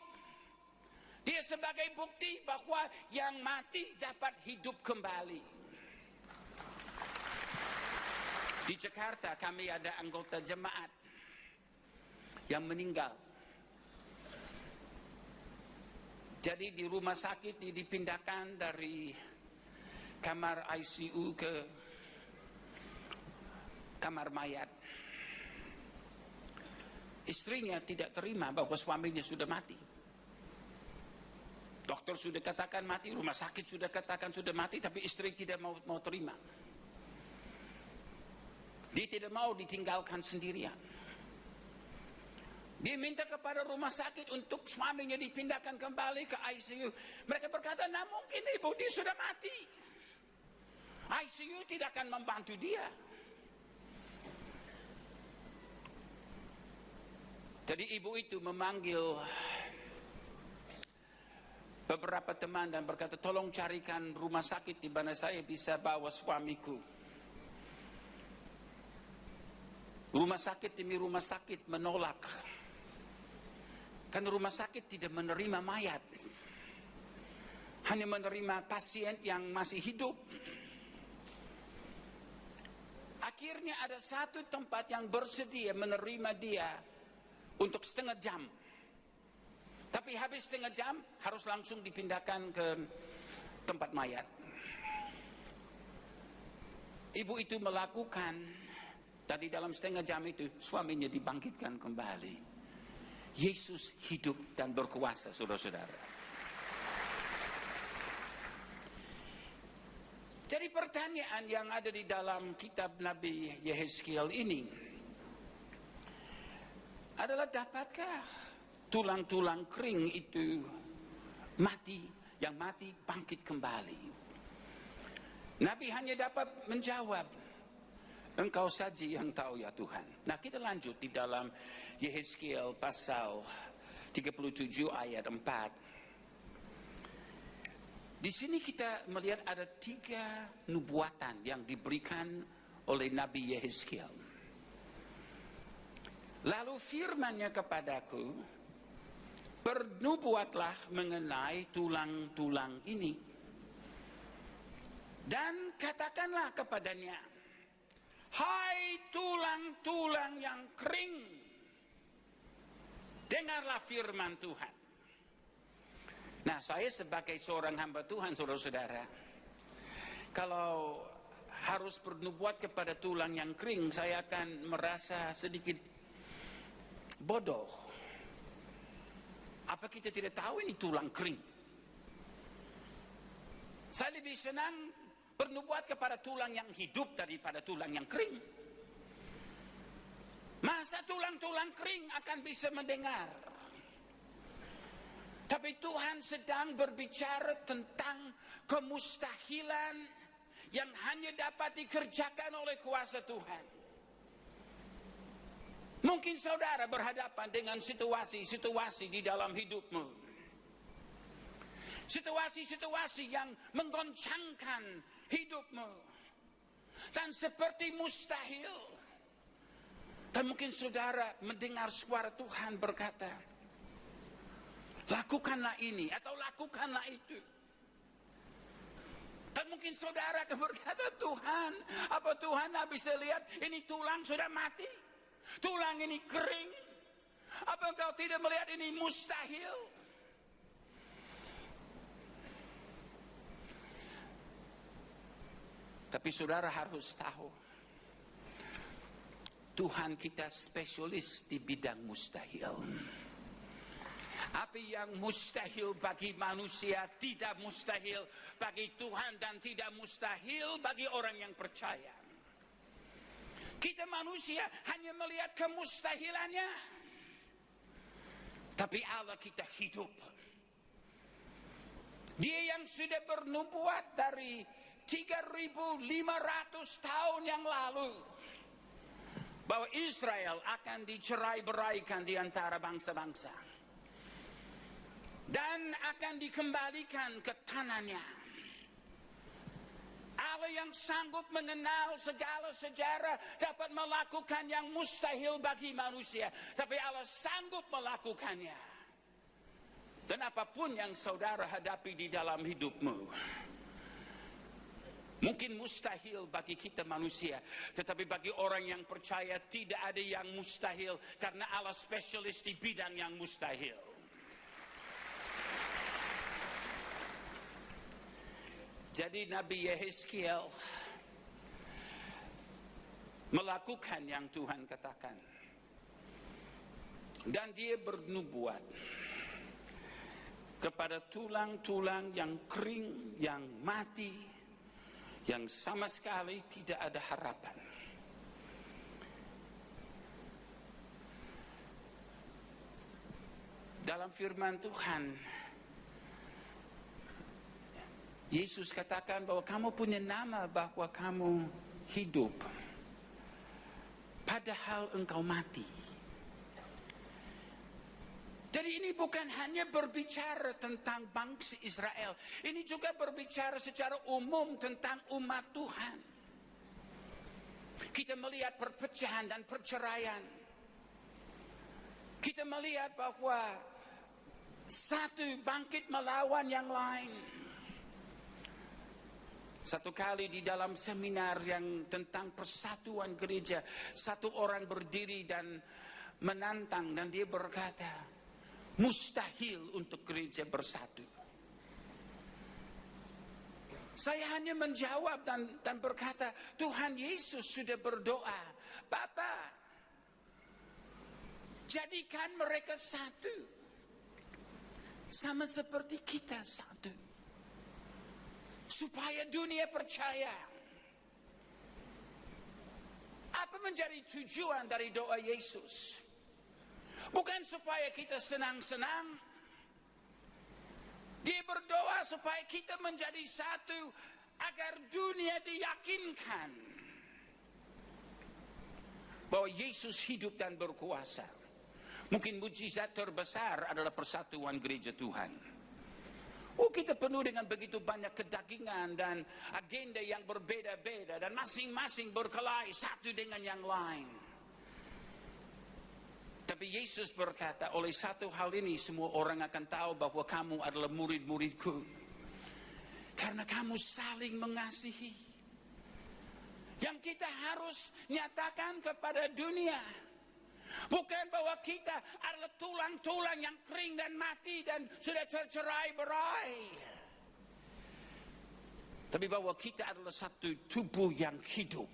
Speaker 5: Dia sebagai bukti bahwa yang mati dapat hidup kembali. Di Jakarta kami ada anggota jemaat yang meninggal. Jadi di rumah sakit dipindahkan dari kamar ICU ke kamar mayat. Istrinya tidak terima bahwa suaminya sudah mati. Dokter sudah katakan mati, rumah sakit sudah katakan sudah mati, tapi istri tidak mau terima. Dia tidak mau ditinggalkan sendirian. Dia minta kepada rumah sakit untuk suaminya dipindahkan kembali ke ICU. Mereka berkata, nah mungkin ibu dia sudah mati. ICU tidak akan membantu dia. Jadi ibu itu memanggil beberapa teman dan berkata, tolong carikan rumah sakit di mana saya bisa bawa suamiku. Rumah sakit demi rumah sakit menolak. Karena rumah sakit tidak menerima mayat. Hanya menerima pasien yang masih hidup. Akhirnya ada satu tempat yang bersedia menerima dia untuk setengah jam. Tapi habis setengah jam harus langsung dipindahkan ke tempat mayat. Ibu itu melakukan. Tadi dalam setengah jam itu suaminya dibangkitkan kembali. Yesus hidup dan berkuasa, saudara-saudara. Jadi pertanyaan yang ada di dalam kitab Nabi Yehezkiel ini adalah, dapatkah tulang-tulang kering itu mati, yang mati bangkit kembali? Nabi hanya dapat menjawab, Engkau saja yang tahu ya Tuhan. Nah kita lanjut di dalam Yehezkiel pasal 37 ayat 4. Di sini kita melihat ada 3 nubuatan yang diberikan oleh Nabi Yehezkiel. Lalu firman-Nya kepadaku, bernubuatlah mengenai tulang-tulang ini. Dan katakanlah kepadanya, hai tulang-tulang yang kering, dengarlah firman Tuhan. Nah, saya sebagai seorang hamba Tuhan, saudara-saudara, kalau harus bernubuat kepada tulang yang kering, saya akan merasa sedikit bodoh. Apa kita tidak tahu ini tulang kering? Saya lebih senang bernubuat kepada tulang yang hidup daripada tulang yang kering. Masa tulang-tulang kering akan bisa mendengar? Tapi Tuhan sedang berbicara tentang kemustahilan yang hanya dapat dikerjakan oleh kuasa Tuhan. Mungkin saudara berhadapan dengan situasi-situasi di dalam hidupmu. Situasi-situasi yang menggoncangkan hidupmu. Dan seperti mustahil. Dan mungkin saudara mendengar suara Tuhan berkata, lakukanlah ini atau lakukanlah itu. Dan mungkin saudara berkata, Tuhan, apa Tuhan tidak bisa lihat ini tulang sudah mati? Tulang ini kering? Apa engkau tidak melihat ini mustahil? Tapi saudara harus tahu, Tuhan kita spesialis di bidang mustahil. Apa yang mustahil bagi manusia tidak mustahil bagi Tuhan, dan tidak mustahil bagi orang yang percaya. Kita manusia hanya melihat kemustahilannya, tapi Allah kita hidup. Dia yang sudah bernubuat dari 3.500 tahun yang lalu bahwa Israel akan dicerai-beraikan di antara bangsa-bangsa dan akan dikembalikan ke tanahnya. Allah yang sanggup mengenal segala sejarah dapat melakukan yang mustahil bagi manusia, tapi Allah sanggup melakukannya. Dan apapun yang saudara hadapi di dalam hidupmu, mungkin mustahil bagi kita manusia, tetapi bagi orang yang percaya tidak ada yang mustahil, karena Allah spesialis di bidang yang mustahil. Jadi Nabi Yehezkiel melakukan yang Tuhan katakan, dan dia bernubuat kepada tulang-tulang yang kering, yang mati, yang sama sekali tidak ada harapan. Dalam firman Tuhan, Yesus katakan bahwa kamu punya nama bahwa kamu hidup, padahal engkau mati. Jadi ini bukan hanya berbicara tentang bangsa Israel, ini juga berbicara secara umum tentang umat Tuhan. Kita melihat perpecahan dan perceraian. Kita melihat bahwa satu bangkit melawan yang lain. Satu kali di dalam seminar yang tentang persatuan gereja, satu orang berdiri dan menantang, dan dia berkata, mustahil untuk gereja bersatu. Saya hanya menjawab dan berkata, Tuhan Yesus sudah berdoa, Bapa, jadikan mereka satu, sama seperti kita satu, supaya dunia percaya. Apa menjadi tujuan dari doa Yesus? Bukan supaya kita senang-senang. Dia berdoa supaya kita menjadi satu, agar dunia diyakinkan bahwa Yesus hidup dan berkuasa. Mungkin mujizat terbesar adalah persatuan gereja Tuhan. Oh, kita penuh dengan begitu banyak kedagingan dan agenda yang berbeda-beda, dan masing-masing berkelahi satu dengan yang lain. Tapi Yesus berkata, oleh satu hal ini semua orang akan tahu bahwa kamu adalah murid-muridku, karena kamu saling mengasihi. Yang kita harus nyatakan kepada dunia, bukan bahwa kita adalah tulang-tulang yang kering dan mati dan sudah tercerai-berai, tapi bahwa kita adalah satu tubuh yang hidup,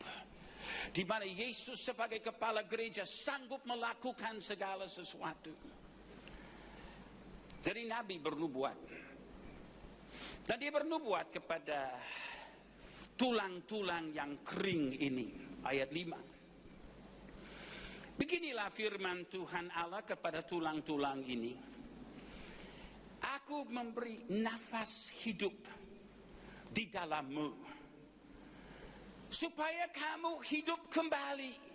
Speaker 5: di mana Yesus sebagai kepala gereja sanggup melakukan segala sesuatu. Jadi Nabi bernubuat, dan dia bernubuat kepada tulang-tulang yang kering ini. Ayat 5. Beginilah firman Tuhan Allah kepada tulang-tulang ini. Aku memberi nafas hidup di dalammu, supaya kamu hidup kembali.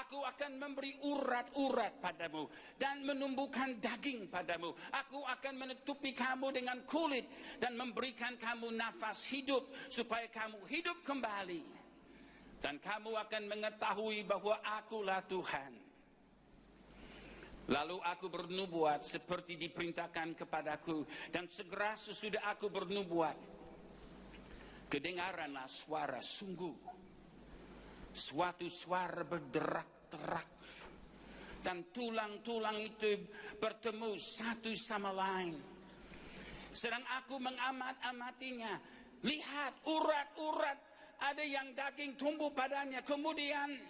Speaker 5: Aku akan memberi urat-urat padamu dan menumbuhkan daging padamu. Aku akan menutupi kamu dengan kulit dan memberikan kamu nafas hidup, supaya kamu hidup kembali. Dan kamu akan mengetahui bahwa akulah Tuhan. Lalu aku bernubuat seperti diperintahkan kepadaku, dan segera sesudah aku bernubuat, kedengaranlah suara sungguh, suatu suara berderak-derak, dan tulang-tulang itu bertemu satu sama lain. Sedang aku mengamat-amatinya, lihat urat-urat, ada yang daging tumbuh padanya. Kemudian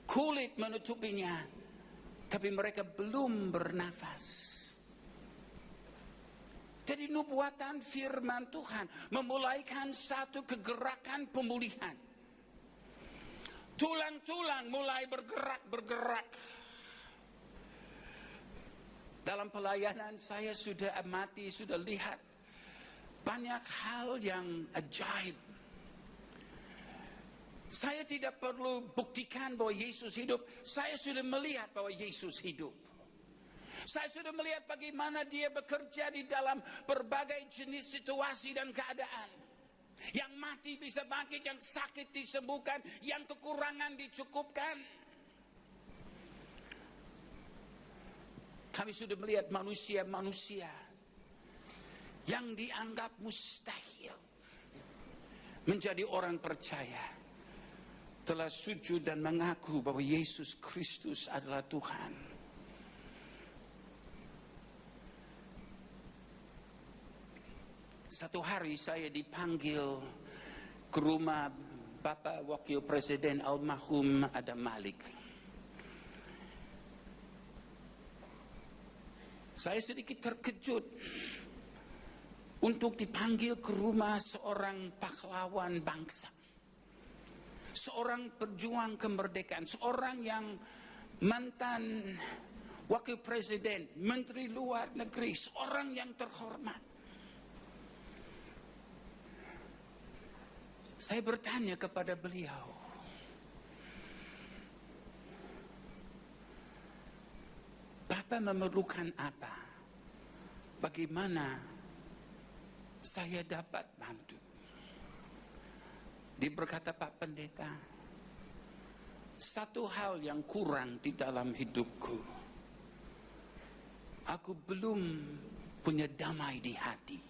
Speaker 5: kulit menutupinya, tapi mereka belum bernafas. Jadi nubuatan firman Tuhan memulaikan satu kegerakan pemulihan. Tulang-tulang mulai bergerak. Dalam pelayanan saya sudah amati, sudah lihat banyak hal yang ajaib. Saya tidak perlu buktikan bahwa Yesus hidup. Saya sudah melihat bahwa Yesus hidup. Saya sudah melihat bagaimana dia bekerja di dalam berbagai jenis situasi dan keadaan. Yang mati bisa bangkit, yang sakit disembuhkan, yang kekurangan dicukupkan. Kami sudah melihat manusia-manusia yang dianggap mustahil menjadi orang percaya, telah sujud dan mengaku bahwa Yesus Kristus adalah Tuhan. Satu hari saya dipanggil ke rumah Bapak Wakil Presiden almarhum Adam Malik. Saya sedikit terkejut untuk dipanggil ke rumah seorang pahlawan bangsa. Seorang pejuang kemerdekaan, seorang yang mantan wakil presiden, menteri luar negeri, seorang yang terhormat. Saya bertanya kepada beliau, Bapak memerlukan apa? Bagaimana saya dapat bantu? Dia berkata, Pak Pendeta, satu hal yang kurang di dalam hidupku. Aku belum punya damai di hati.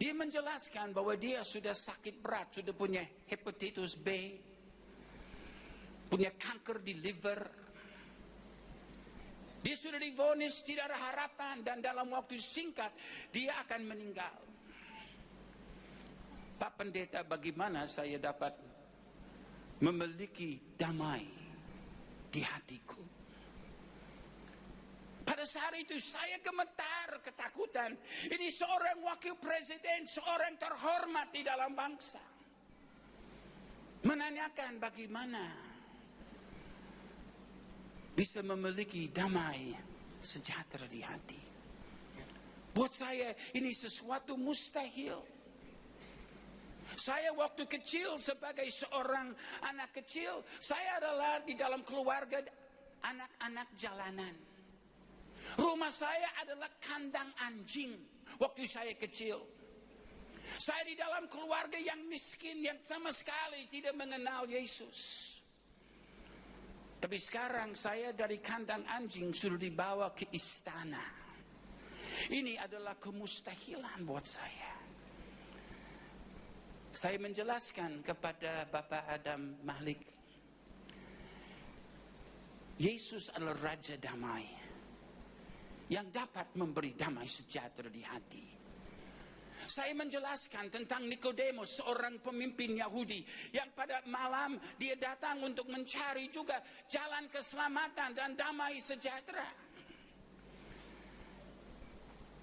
Speaker 5: Dia menjelaskan bahwa dia sudah sakit berat, sudah punya hepatitis B, punya kanker di liver. Dia sudah divonis tidak ada harapan dan dalam waktu singkat dia akan meninggal. Pak Pendeta, bagaimana saya dapat memiliki damai di hatiku? Pada saat itu saya gemetar ketakutan. Ini seorang wakil presiden, seorang terhormat di dalam bangsa. Menanyakan bagaimana bisa memiliki damai sejahtera di hati. Buat saya ini sesuatu mustahil. Saya waktu kecil sebagai seorang anak kecil, saya adalah di dalam keluarga anak-anak jalanan. Rumah saya adalah kandang anjing waktu saya kecil. Saya di dalam keluarga yang miskin, yang sama sekali tidak mengenal Yesus. Tapi sekarang saya dari kandang anjing sudah dibawa ke istana. Ini adalah kemustahilan buat saya. Saya menjelaskan kepada Bapak Adam Malik, Yesus adalah Raja Damai yang dapat memberi damai sejahtera di hati. Saya menjelaskan tentang Nikodemus, seorang pemimpin Yahudi yang pada malam dia datang untuk mencari juga jalan keselamatan dan damai sejahtera.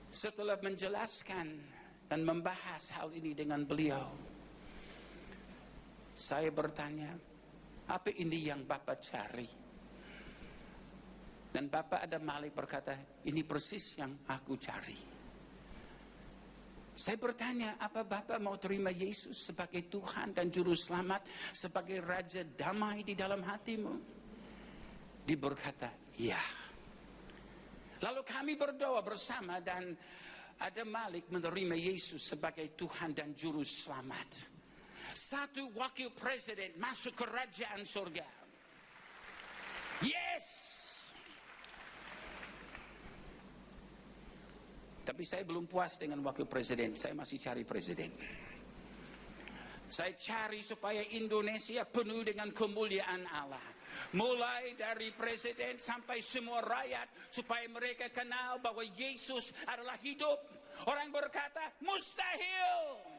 Speaker 5: Setelah menjelaskan dan membahas hal ini dengan beliau, saya bertanya, apa ini yang Bapak cari? Dan Bapak Adam Malik berkata, ini persis yang aku cari. Saya bertanya, apa Bapak mau terima Yesus sebagai Tuhan dan Juru Selamat, sebagai Raja Damai di dalam hatimu? Dia berkata, ya. Lalu kami berdoa bersama dan Adam Malik menerima Yesus sebagai Tuhan dan Juru Selamat. Satu wakil presiden masuk ke kerajaan surga. Yes! Tapi saya belum puas dengan wakil presiden. Saya masih cari presiden. Saya cari supaya Indonesia penuh dengan kemuliaan Allah. Mulai dari presiden sampai semua rakyat. Supaya mereka kenal bahwa Yesus adalah hidup. Orang berkata, mustahil.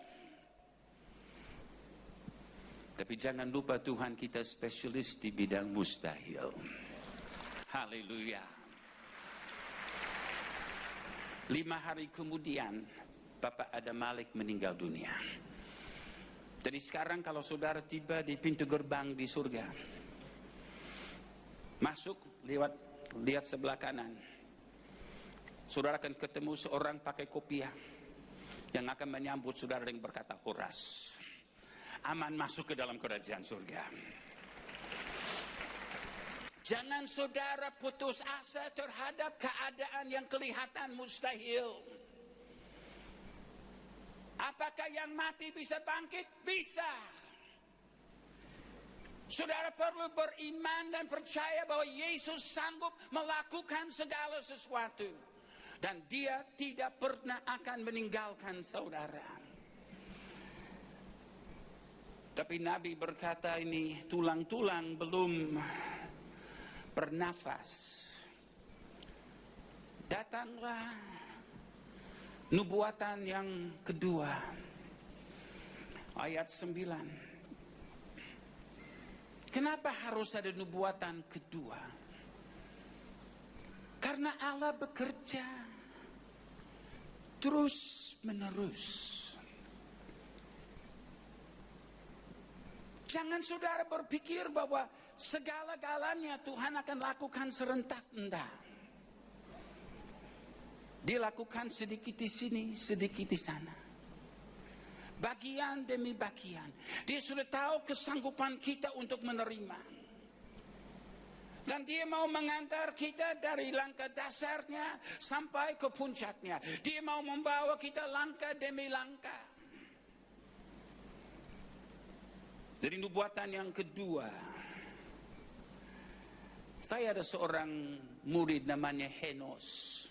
Speaker 5: Tapi jangan lupa Tuhan kita spesialis di bidang mustahil. Haleluya. 5 hari kemudian Bapak Adam Malik meninggal dunia. Jadi sekarang kalau saudara tiba di pintu gerbang di surga, masuk lihat sebelah kanan, saudara akan ketemu seorang pakai kopiah yang akan menyambut saudara dengan berkata, Horas, aman masuk ke dalam kerajaan surga. Jangan saudara putus asa terhadap keadaan yang kelihatan mustahil. Apakah yang mati bisa bangkit? Bisa. Saudara perlu beriman dan percaya bahwa Yesus sanggup melakukan segala sesuatu. Dan dia tidak pernah akan meninggalkan saudara. Tapi Nabi berkata ini tulang-tulang belum bernafas. Datanglah nubuatan yang kedua, ayat 9. Kenapa harus ada nubuatan kedua? Karena Allah bekerja terus menerus. Jangan saudara berpikir bahwa segala-galanya Tuhan akan lakukan serentak. Enggak. Dia lakukan sedikit di sini, sedikit di sana. Bagian demi bagian. Dia sudah tahu kesanggupan kita untuk menerima. Dan dia mau mengantar kita dari langkah dasarnya sampai ke puncaknya. Dia mau membawa kita langkah demi langkah. Dari nubuatan yang kedua, saya ada seorang murid namanya Henos.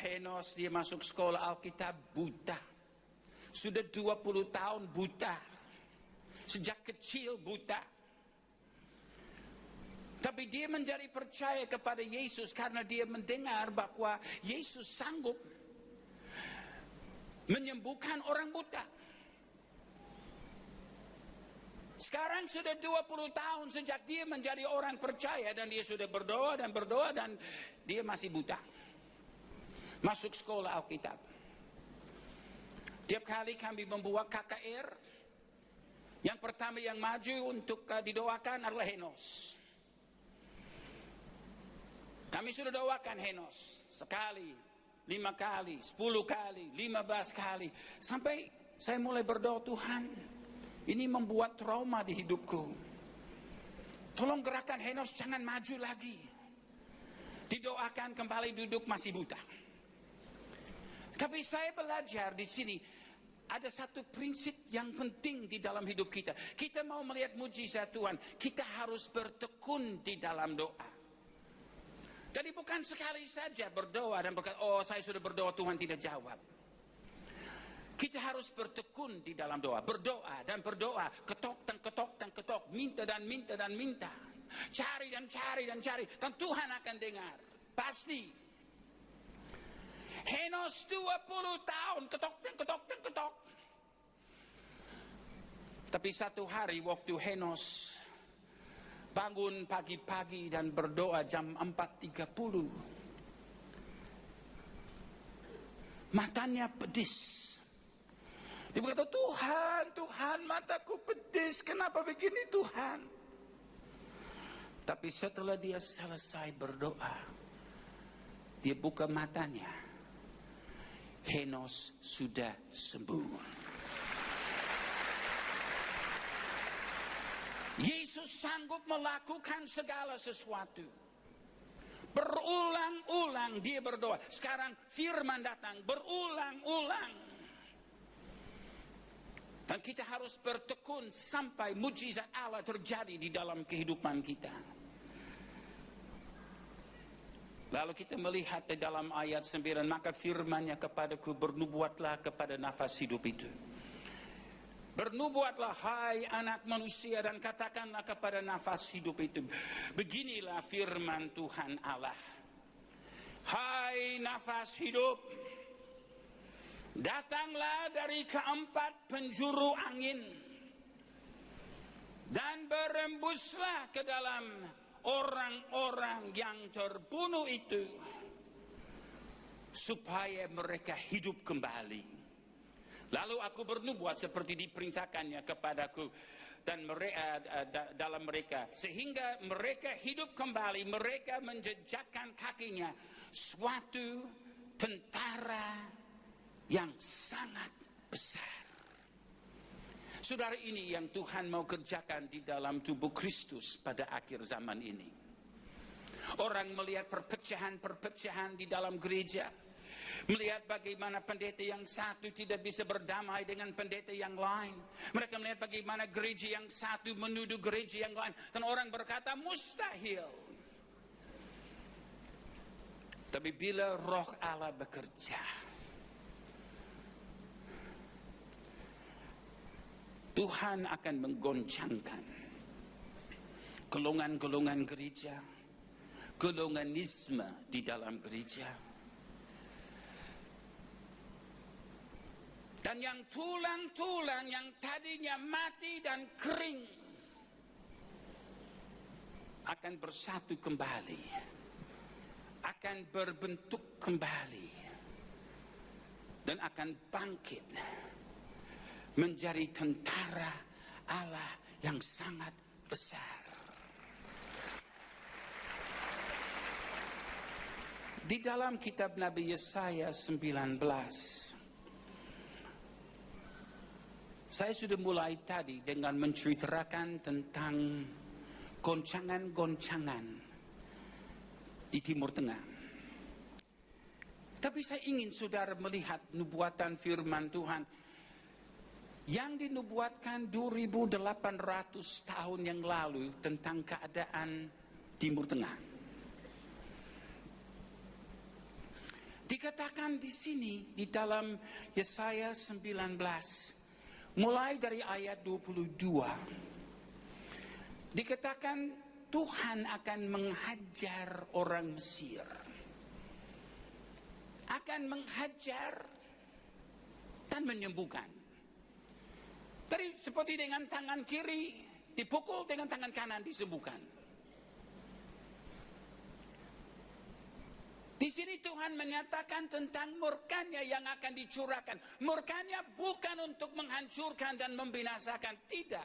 Speaker 5: Henos dia masuk sekolah Alkitab buta. Sudah 20 tahun buta. Sejak kecil buta. Tapi dia menjadi percaya kepada Yesus karena dia mendengar bahwa Yesus sanggup menyembuhkan orang buta. Sekarang sudah 20 tahun sejak dia menjadi orang percaya dan dia sudah berdoa dan dia masih buta. Masuk sekolah Alkitab. Tiap kali kami membuat KKR, yang pertama yang maju untuk didoakan adalah Henos. Kami sudah doakan Henos sekali, 5 kali, 10 kali, 15 kali. Sampai saya mulai berdoa, Tuhan, ini membuat trauma di hidupku. Tolong gerakan Henos jangan maju lagi. Didoakan kembali duduk masih buta. Tapi saya belajar di sini ada satu prinsip yang penting di dalam hidup kita. Kita mau melihat mujizat Tuhan, kita harus bertekun di dalam doa. Jadi bukan sekali saja berdoa dan berkata, oh saya sudah berdoa Tuhan tidak jawab. Kita harus bertekun di dalam doa, berdoa dan berdoa, ketok dan ketok dan ketok, minta dan minta dan minta, cari dan cari dan cari, dan Tuhan akan dengar, pasti. Henos 20 tahun ketok dan ketok dan ketok. Tapi satu hari waktu Henos bangun pagi-pagi dan berdoa jam 4.30, matanya pedis. Dia berkata, Tuhan mataku pedis, kenapa begini Tuhan? Tapi setelah dia selesai berdoa, dia buka matanya. Henos sudah sembuh. Yesus sanggup melakukan segala sesuatu. Berulang-ulang dia berdoa. Sekarang firman datang berulang-ulang. Dan kita harus bertekun sampai mujizat Allah terjadi di dalam kehidupan kita. Lalu kita melihat di dalam ayat 9, maka firman-Nya kepadaku, bernubuatlah kepada nafas hidup itu. Bernubuatlah hai anak manusia dan katakanlah kepada nafas hidup itu. Beginilah firman Tuhan Allah. Hai nafas hidup, datanglah dari keempat penjuru angin menembuslah ke dalam orang-orang yang terbunuh itu, supaya mereka hidup kembali. Lalu aku bernubuat seperti diperintahkannya kepadaku dan dalam mereka, sehingga mereka hidup kembali. Mereka menjejakkan kakinya suatu tentara yang sangat besar. Saudara, ini yang Tuhan mau kerjakan di dalam tubuh Kristus pada akhir zaman ini. Orang melihat perpecahan-perpecahan di dalam gereja, melihat bagaimana pendeta yang satu tidak bisa berdamai dengan pendeta yang lain. Mereka melihat bagaimana gereja yang satu menuduh gereja yang lain, dan orang berkata mustahil. Tapi bila Roh Allah bekerja, Tuhan akan menggoncangkan golongan-golongan gereja, golonganisme di dalam gereja. Dan yang tulang-tulang yang tadinya mati dan kering akan bersatu kembali, akan berbentuk kembali, dan akan bangkit menjadi tentara Allah yang sangat besar. Di dalam kitab Nabi Yesaya 19, saya sudah mulai tadi dengan menceritakan tentang goncangan-goncangan di Timur Tengah. Tapi saya ingin saudara melihat nubuatan firman Tuhan yang dinubuatkan 2800 tahun yang lalu tentang keadaan Timur Tengah. Dikatakan di sini di dalam Yesaya 19, mulai dari ayat 22, dikatakan Tuhan akan menghajar orang Mesir, akan menghajar dan menyembuhkan. Tadi seperti dengan tangan kiri dipukul, dengan tangan kanan disembuhkan. Di sini Tuhan menyatakan tentang murkanya yang akan dicurahkan. Murkanya bukan untuk menghancurkan dan membinasakan, tidak.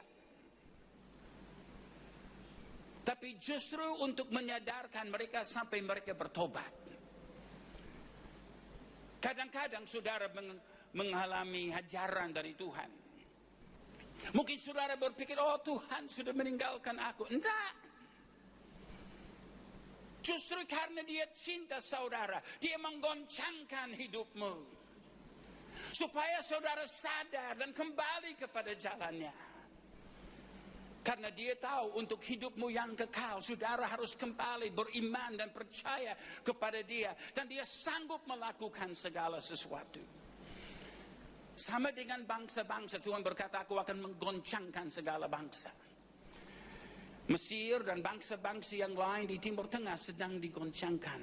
Speaker 5: Tapi justru untuk menyadarkan mereka sampai mereka bertobat. Kadang-kadang saudara mengalami hajaran dari Tuhan. Mungkin saudara berpikir, oh Tuhan sudah meninggalkan aku. Enggak. Justru karena dia cinta saudara, dia menggoncangkan hidupmu, supaya saudara sadar dan kembali kepada jalannya. Karena dia tahu untuk hidupmu yang kekal, saudara harus kembali beriman dan percaya kepada dia. Dan dia sanggup melakukan segala sesuatu. Sama dengan bangsa-bangsa, Tuhan berkata, aku akan menggoncangkan segala bangsa. Mesir dan bangsa-bangsa yang lain di Timur Tengah sedang digoncangkan.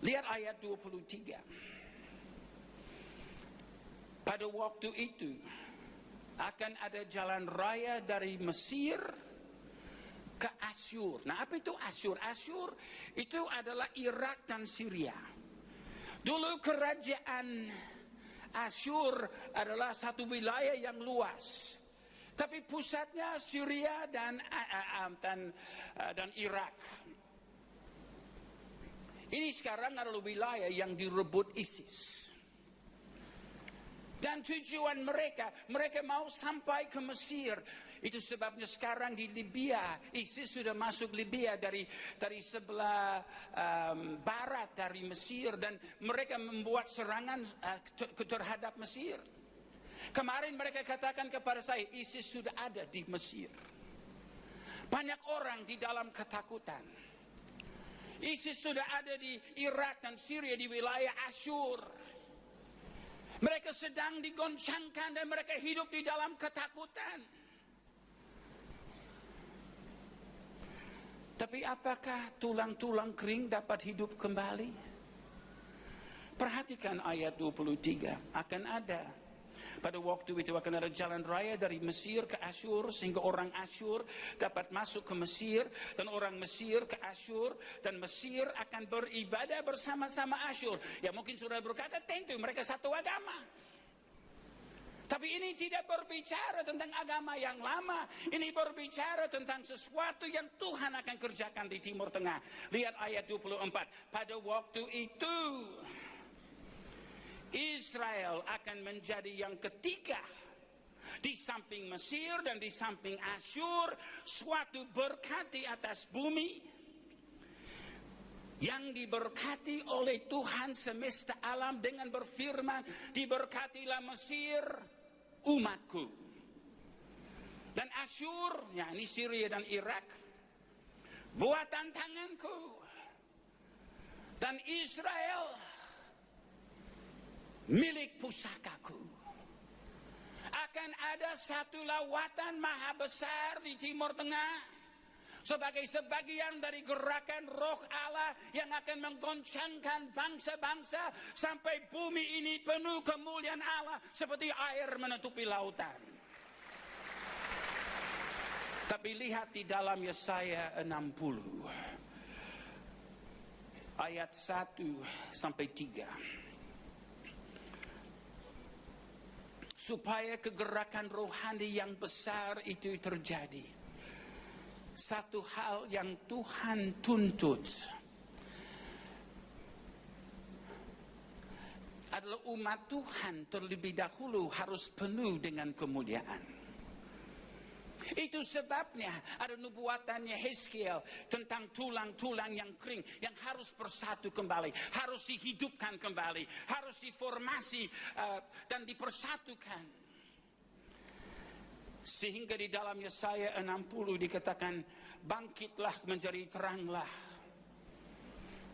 Speaker 5: Lihat ayat 23. Pada waktu itu akan ada jalan raya dari Mesir ke Asyur. Nah, apa itu Asyur? Asyur itu adalah Irak dan Syria. Dulu kerajaan Asyur adalah satu wilayah yang luas, tapi pusatnya Syria dan Irak. Ini sekarang adalah wilayah yang direbut ISIS. Dan tujuan mereka mau sampai ke Mesir. Itu sebabnya sekarang di Libya, ISIS sudah masuk Libya dari sebelah barat dari Mesir, dan mereka membuat serangan terhadap Mesir. Kemarin mereka katakan kepada saya, ISIS sudah ada di Mesir. Banyak orang di dalam ketakutan. ISIS sudah ada di Irak dan Syria, di wilayah Asyur. Mereka sedang digoncangkan dan mereka hidup di dalam ketakutan. Tapi apakah tulang-tulang kering dapat hidup kembali? Perhatikan ayat 23. Akan ada Pada waktu itu akan ada jalan raya dari Mesir ke Asyur, sehingga orang Asyur dapat masuk ke Mesir, dan orang Mesir ke Asyur, dan Mesir akan beribadah bersama-sama Asyur. Ya mungkin sudah berkata, tentu mereka satu agama. Tapi ini tidak berbicara tentang agama yang lama. Ini berbicara tentang sesuatu yang Tuhan akan kerjakan di Timur Tengah. Lihat ayat 24. Pada waktu itu Israel akan menjadi yang ketiga di samping Mesir dan di samping Asyur, suatu berkat di atas bumi yang diberkati oleh Tuhan semesta alam dengan berfirman, diberkatilah Mesir, umatku. Dan Asyur, ya ini Syria dan Irak, buatan tanganku. Dan Israel, milik pusakaku. Akan ada satu lawatan maha besar di Timur Tengah sebagai sebagian dari gerakan roh Allah yang akan menggoncangkan bangsa-bangsa sampai bumi ini penuh kemuliaan Allah seperti air menutupi lautan. Tapi lihat di dalam Yesaya 60 ayat 1 sampai 3. Supaya kegerakan rohani yang besar itu terjadi, satu hal yang Tuhan tuntut adalah umat Tuhan terlebih dahulu harus penuh dengan kemuliaan. Itu sebabnya ada nubuatan Yehezkiel tentang tulang-tulang yang kering yang harus bersatu kembali, harus dihidupkan kembali, harus diformasi dan dipersatukan. Sehingga di dalam Yesaya 60 dikatakan, bangkitlah menjadi teranglah,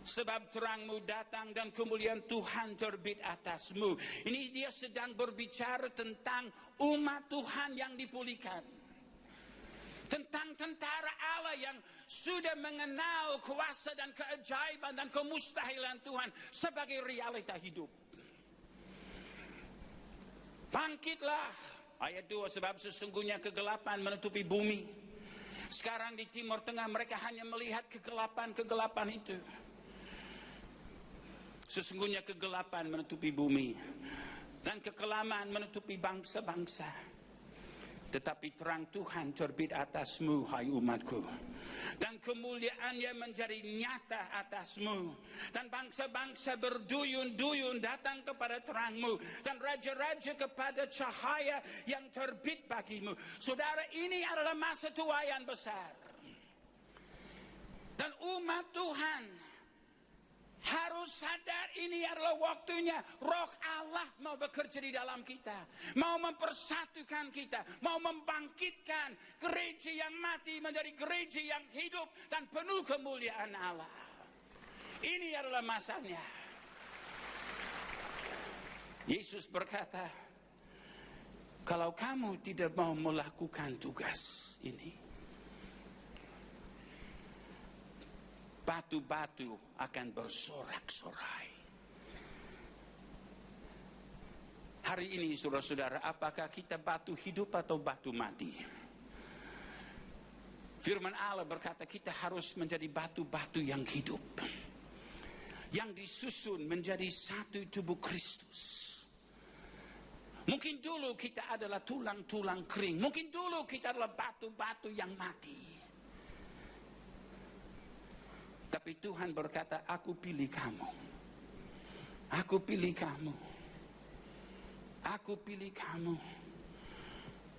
Speaker 5: sebab terangmu datang dan kemuliaan Tuhan terbit atasmu. Ini dia sedang berbicara tentang umat Tuhan yang dipulihkan, tentang tentara Allah yang sudah mengenal kuasa dan keajaiban dan kemustahilan Tuhan sebagai realita hidup. Bangkitlah, ayat 2, sebab sesungguhnya kegelapan menutupi bumi. Sekarang di Timur Tengah mereka hanya melihat kegelapan-kegelapan itu. Sesungguhnya kegelapan menutupi bumi dan kekelaman menutupi bangsa-bangsa. Tetapi terang Tuhan terbit atasmu, hai umatku, dan kemuliaannya menjadi nyata atasmu. Dan bangsa-bangsa berduyun-duyun datang kepada terangmu, dan raja-raja kepada cahaya yang terbit bagimu. Saudara, ini adalah masa tua yang besar. Dan umat Tuhan harus sadar ini adalah waktunya roh Allah mau bekerja di dalam kita, mau mempersatukan kita, mau membangkitkan gereja yang mati menjadi gereja yang hidup dan penuh kemuliaan Allah. Ini adalah masanya. Yesus berkata, kalau kamu tidak mau melakukan tugas ini, batu-batu akan bersorak-sorai. Hari ini saudara-saudara, apakah kita batu hidup atau batu mati? Firman Allah berkata kita harus menjadi batu-batu yang hidup, yang disusun menjadi satu tubuh Kristus. Mungkin dulu kita adalah tulang-tulang kering, mungkin dulu kita adalah batu-batu yang mati. Tapi Tuhan berkata, aku pilih kamu. Aku pilih kamu. Aku pilih kamu.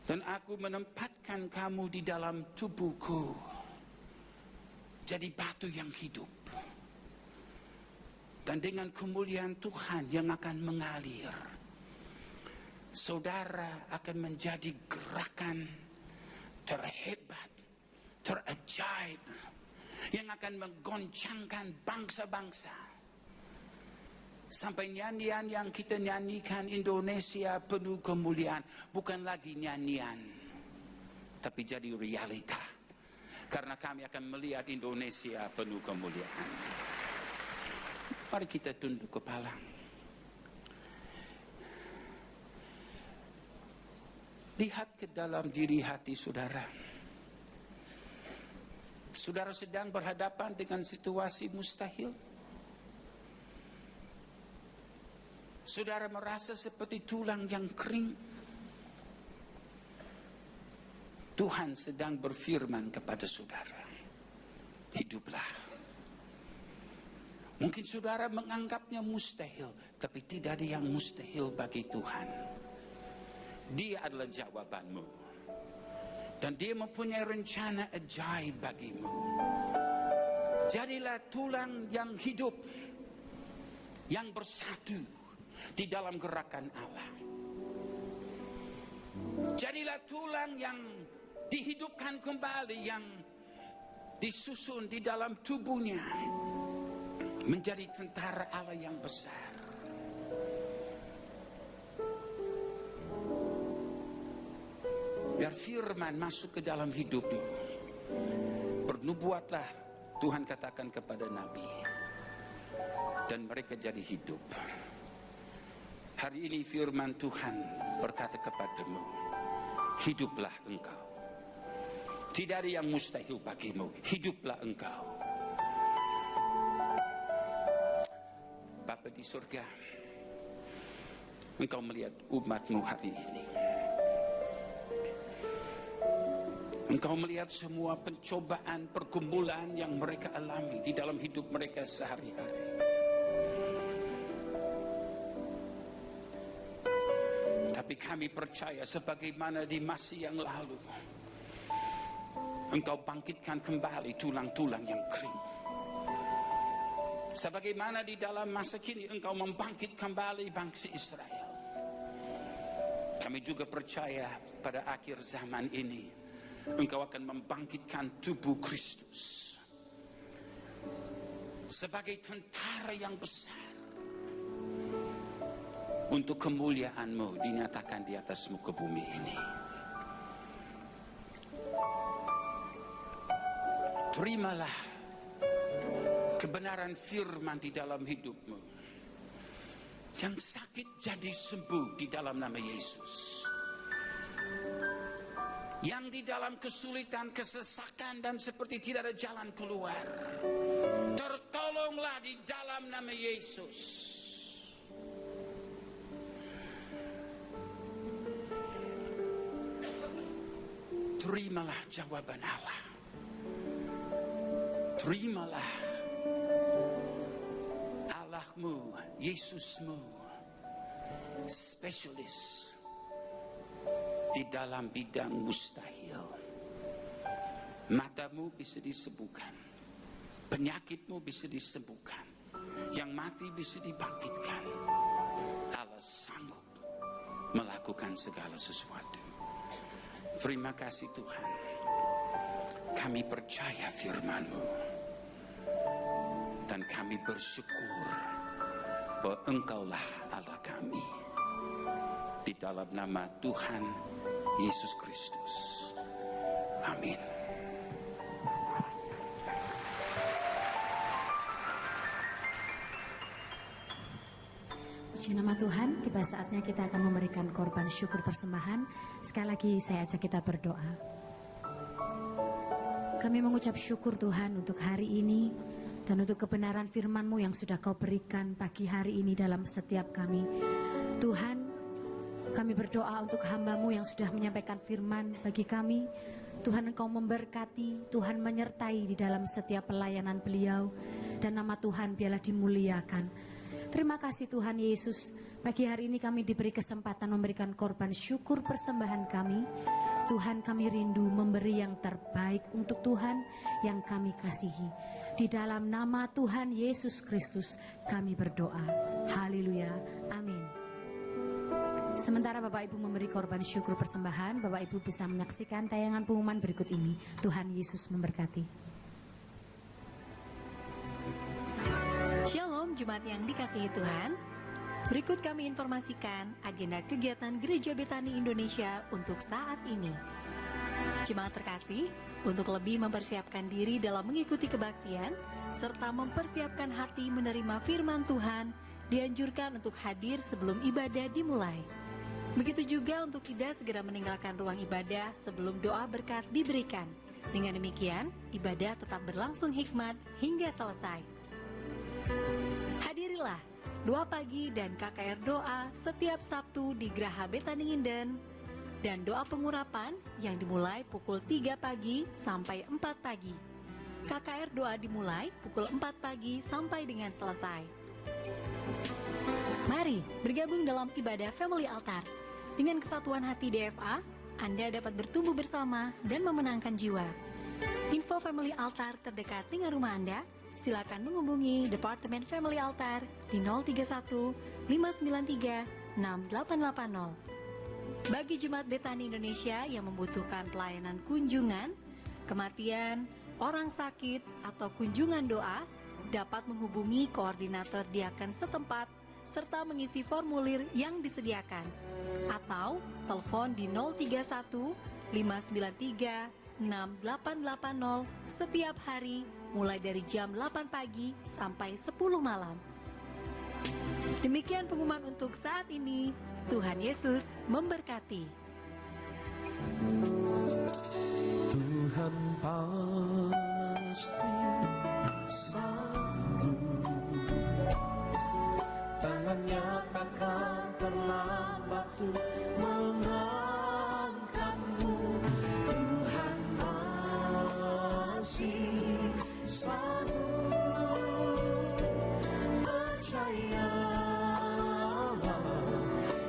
Speaker 5: Dan aku menempatkan kamu di dalam tubuhku. Jadi batu yang hidup. Dan dengan kemuliaan Tuhan yang akan mengalir, saudara akan menjadi gerakan terhebat, terajaib, yang akan menggoncangkan bangsa-bangsa. Sampai nyanyian yang kita nyanyikan, Indonesia penuh kemuliaan, bukan lagi nyanyian, tapi jadi realita. Karena kami akan melihat Indonesia penuh kemuliaan. Mari kita tunduk kepala. Lihat ke dalam diri hati saudara. Saudara sedang berhadapan dengan situasi mustahil. Saudara merasa seperti tulang yang kering. Tuhan sedang berfirman kepada saudara, hiduplah. Mungkin saudara menganggapnya mustahil, tapi tidak ada yang mustahil bagi Tuhan. Dia adalah jawabanmu. Dan dia mempunyai rencana ajaib bagimu. Jadilah tulang yang hidup, yang bersatu di dalam gerakan Allah. Jadilah tulang yang dihidupkan kembali, yang disusun di dalam tubuhnya menjadi tentara Allah yang besar. Biar firman masuk ke dalam hidupmu. Bernubuatlah, Tuhan katakan kepada Nabi, dan mereka jadi hidup. Hari ini firman Tuhan berkata kepadamu, hiduplah engkau. Tidak ada yang mustahil bagimu. Hiduplah engkau. Bapa di surga, engkau melihat umatmu hari ini. Engkau melihat semua pencobaan, pergumulan yang mereka alami di dalam hidup mereka sehari-hari. Tapi kami percaya sebagaimana di masa yang lalu, Engkau bangkitkan kembali tulang-tulang yang kering. Sebagaimana di dalam masa kini Engkau membangkit kembali bangsa Israel. Kami juga percaya pada akhir zaman ini Engkau akan membangkitkan tubuh Kristus sebagai tentara yang besar untuk kemuliaan-Mu dinyatakan di atas muka bumi ini. Terimalah kebenaran firman di dalam hidupmu. Yang sakit jadi sembuh di dalam nama Yesus. Yang di dalam kesulitan, kesesakan dan seperti tidak ada jalan keluar, tertolonglah di dalam nama Yesus. Terimalah jawaban Allah. Terimalah Allahmu, Yesusmu, spesialis di dalam bidang mustahil. Matamu bisa disembuhkan, penyakitmu bisa disembuhkan, yang mati bisa dibangkitkan. Allah sanggup melakukan segala sesuatu. Terima kasih Tuhan. Kami percaya firman-Mu dan kami bersyukur bahwa Engkaulah Allah kami. Di dalam nama Tuhan Yesus Kristus. Amin.
Speaker 4: Puji nama Tuhan, tiba saatnya kita akan memberikan korban syukur persembahan. Sekali lagi saya ajak kita berdoa. Kami mengucap syukur Tuhan untuk hari ini dan untuk kebenaran firman-Mu yang sudah Kau berikan pagi hari ini dalam setiap kami. Tuhan, kami berdoa untuk hamba-Mu yang sudah menyampaikan firman bagi kami. Tuhan, Engkau memberkati, Tuhan menyertai di dalam setiap pelayanan beliau, dan nama Tuhan biarlah dimuliakan. Terima kasih Tuhan Yesus. Pagi hari ini kami diberi kesempatan memberikan korban syukur persembahan kami. Tuhan, kami rindu memberi yang terbaik untuk Tuhan yang kami kasihi. Di dalam nama Tuhan Yesus Kristus kami berdoa. Haleluya. Amin. Sementara Bapak Ibu memberi korban syukur persembahan, Bapak Ibu bisa menyaksikan tayangan pengumuman berikut ini. Tuhan Yesus memberkati.
Speaker 6: Shalom Jemaat yang dikasihi Tuhan. Berikut kami informasikan agenda kegiatan Gereja Betani Indonesia untuk saat ini. Jemaat terkasih, untuk lebih mempersiapkan diri dalam mengikuti kebaktian, serta mempersiapkan hati menerima firman Tuhan, dianjurkan untuk hadir sebelum ibadah dimulai. Begitu juga untuk tidak segera meninggalkan ruang ibadah sebelum doa berkat diberikan. Dengan demikian, ibadah tetap berlangsung hikmat hingga selesai. Hadirilah doa pagi dan KKR doa setiap Sabtu di Graha Betani Nginden, dan doa pengurapan yang dimulai pukul 3 pagi sampai 4 pagi. KKR doa dimulai pukul 4 pagi sampai dengan selesai. Mari bergabung dalam ibadah Family Altar. Dengan kesatuan hati DFA, Anda dapat bertumbuh bersama dan memenangkan jiwa. Info Family Altar terdekat dengan rumah Anda, silakan menghubungi Departemen Family Altar di 031 593 6880. Bagi Jemaat Betani Indonesia yang membutuhkan pelayanan kunjungan, kematian, orang sakit, atau kunjungan doa, dapat menghubungi koordinator diaken setempat serta mengisi formulir yang disediakan, atau telepon di 031 593 6880 setiap hari mulai dari jam 8 pagi sampai 10 malam. Demikian pengumuman untuk saat ini. Tuhan Yesus memberkati.
Speaker 1: Tuhan pasti sanggup, tangannya takkan terlambat untuk mengangkatmu. Tuhan masih sanggup, percayalah,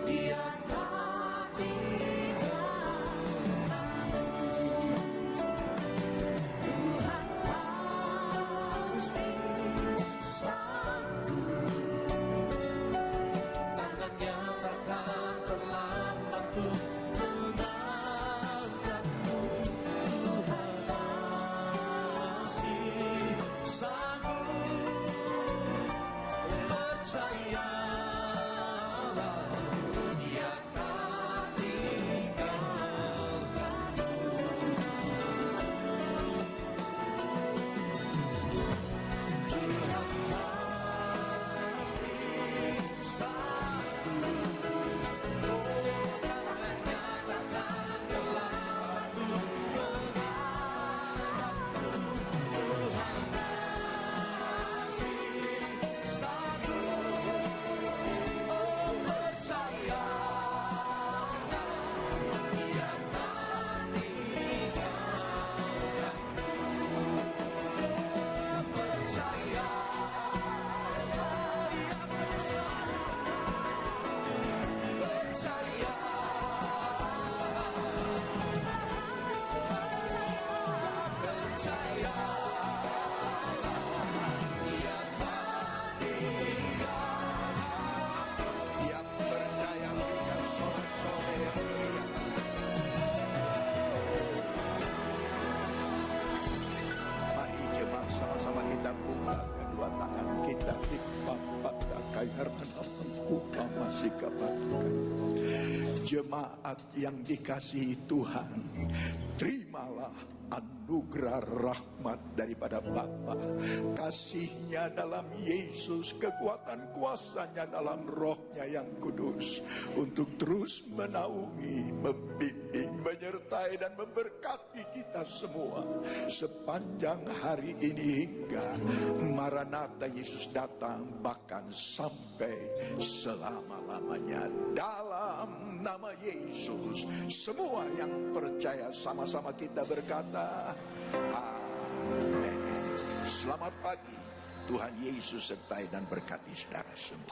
Speaker 1: Dia tak tinggalkanmu. Tuhan pasti sanggup, tangannya takkan terlambat untuk mengangkatmu. Tuhan masih sanggup, percayalah, Dia tak tinggalkanmu. Tuhan pasti sanggup, tangannya takkan terlambat untuk mengangkatmu. Tuhan masih sanggup, oh percayalah, Dia tak tinggalkanmu.
Speaker 7: Yang percaya berikan sorak-sorai yang meriah. Mari jemaat sama-sama kita buka kedua tangan kita lipat pada kaiharman Engkau masih kapatukan. Jemaat yang dikasihi Tuhan, terimalah anugerah rahmat daripada Bapa, kasih-Nya dalam Yesus, kekuatan kuasa-Nya dalam Roh-Nya yang kudus, untuk terus menaungi, membimbing, menyertai dan memberkati kita semua sepanjang hari ini hingga Maranatha Yesus datang, bahkan sampai selama-lamanya. Dalam nama Yesus, semua yang percaya sama-sama kita berkata amin. Selamat pagi, Tuhan Yesus sertai dan berkati saudara semua.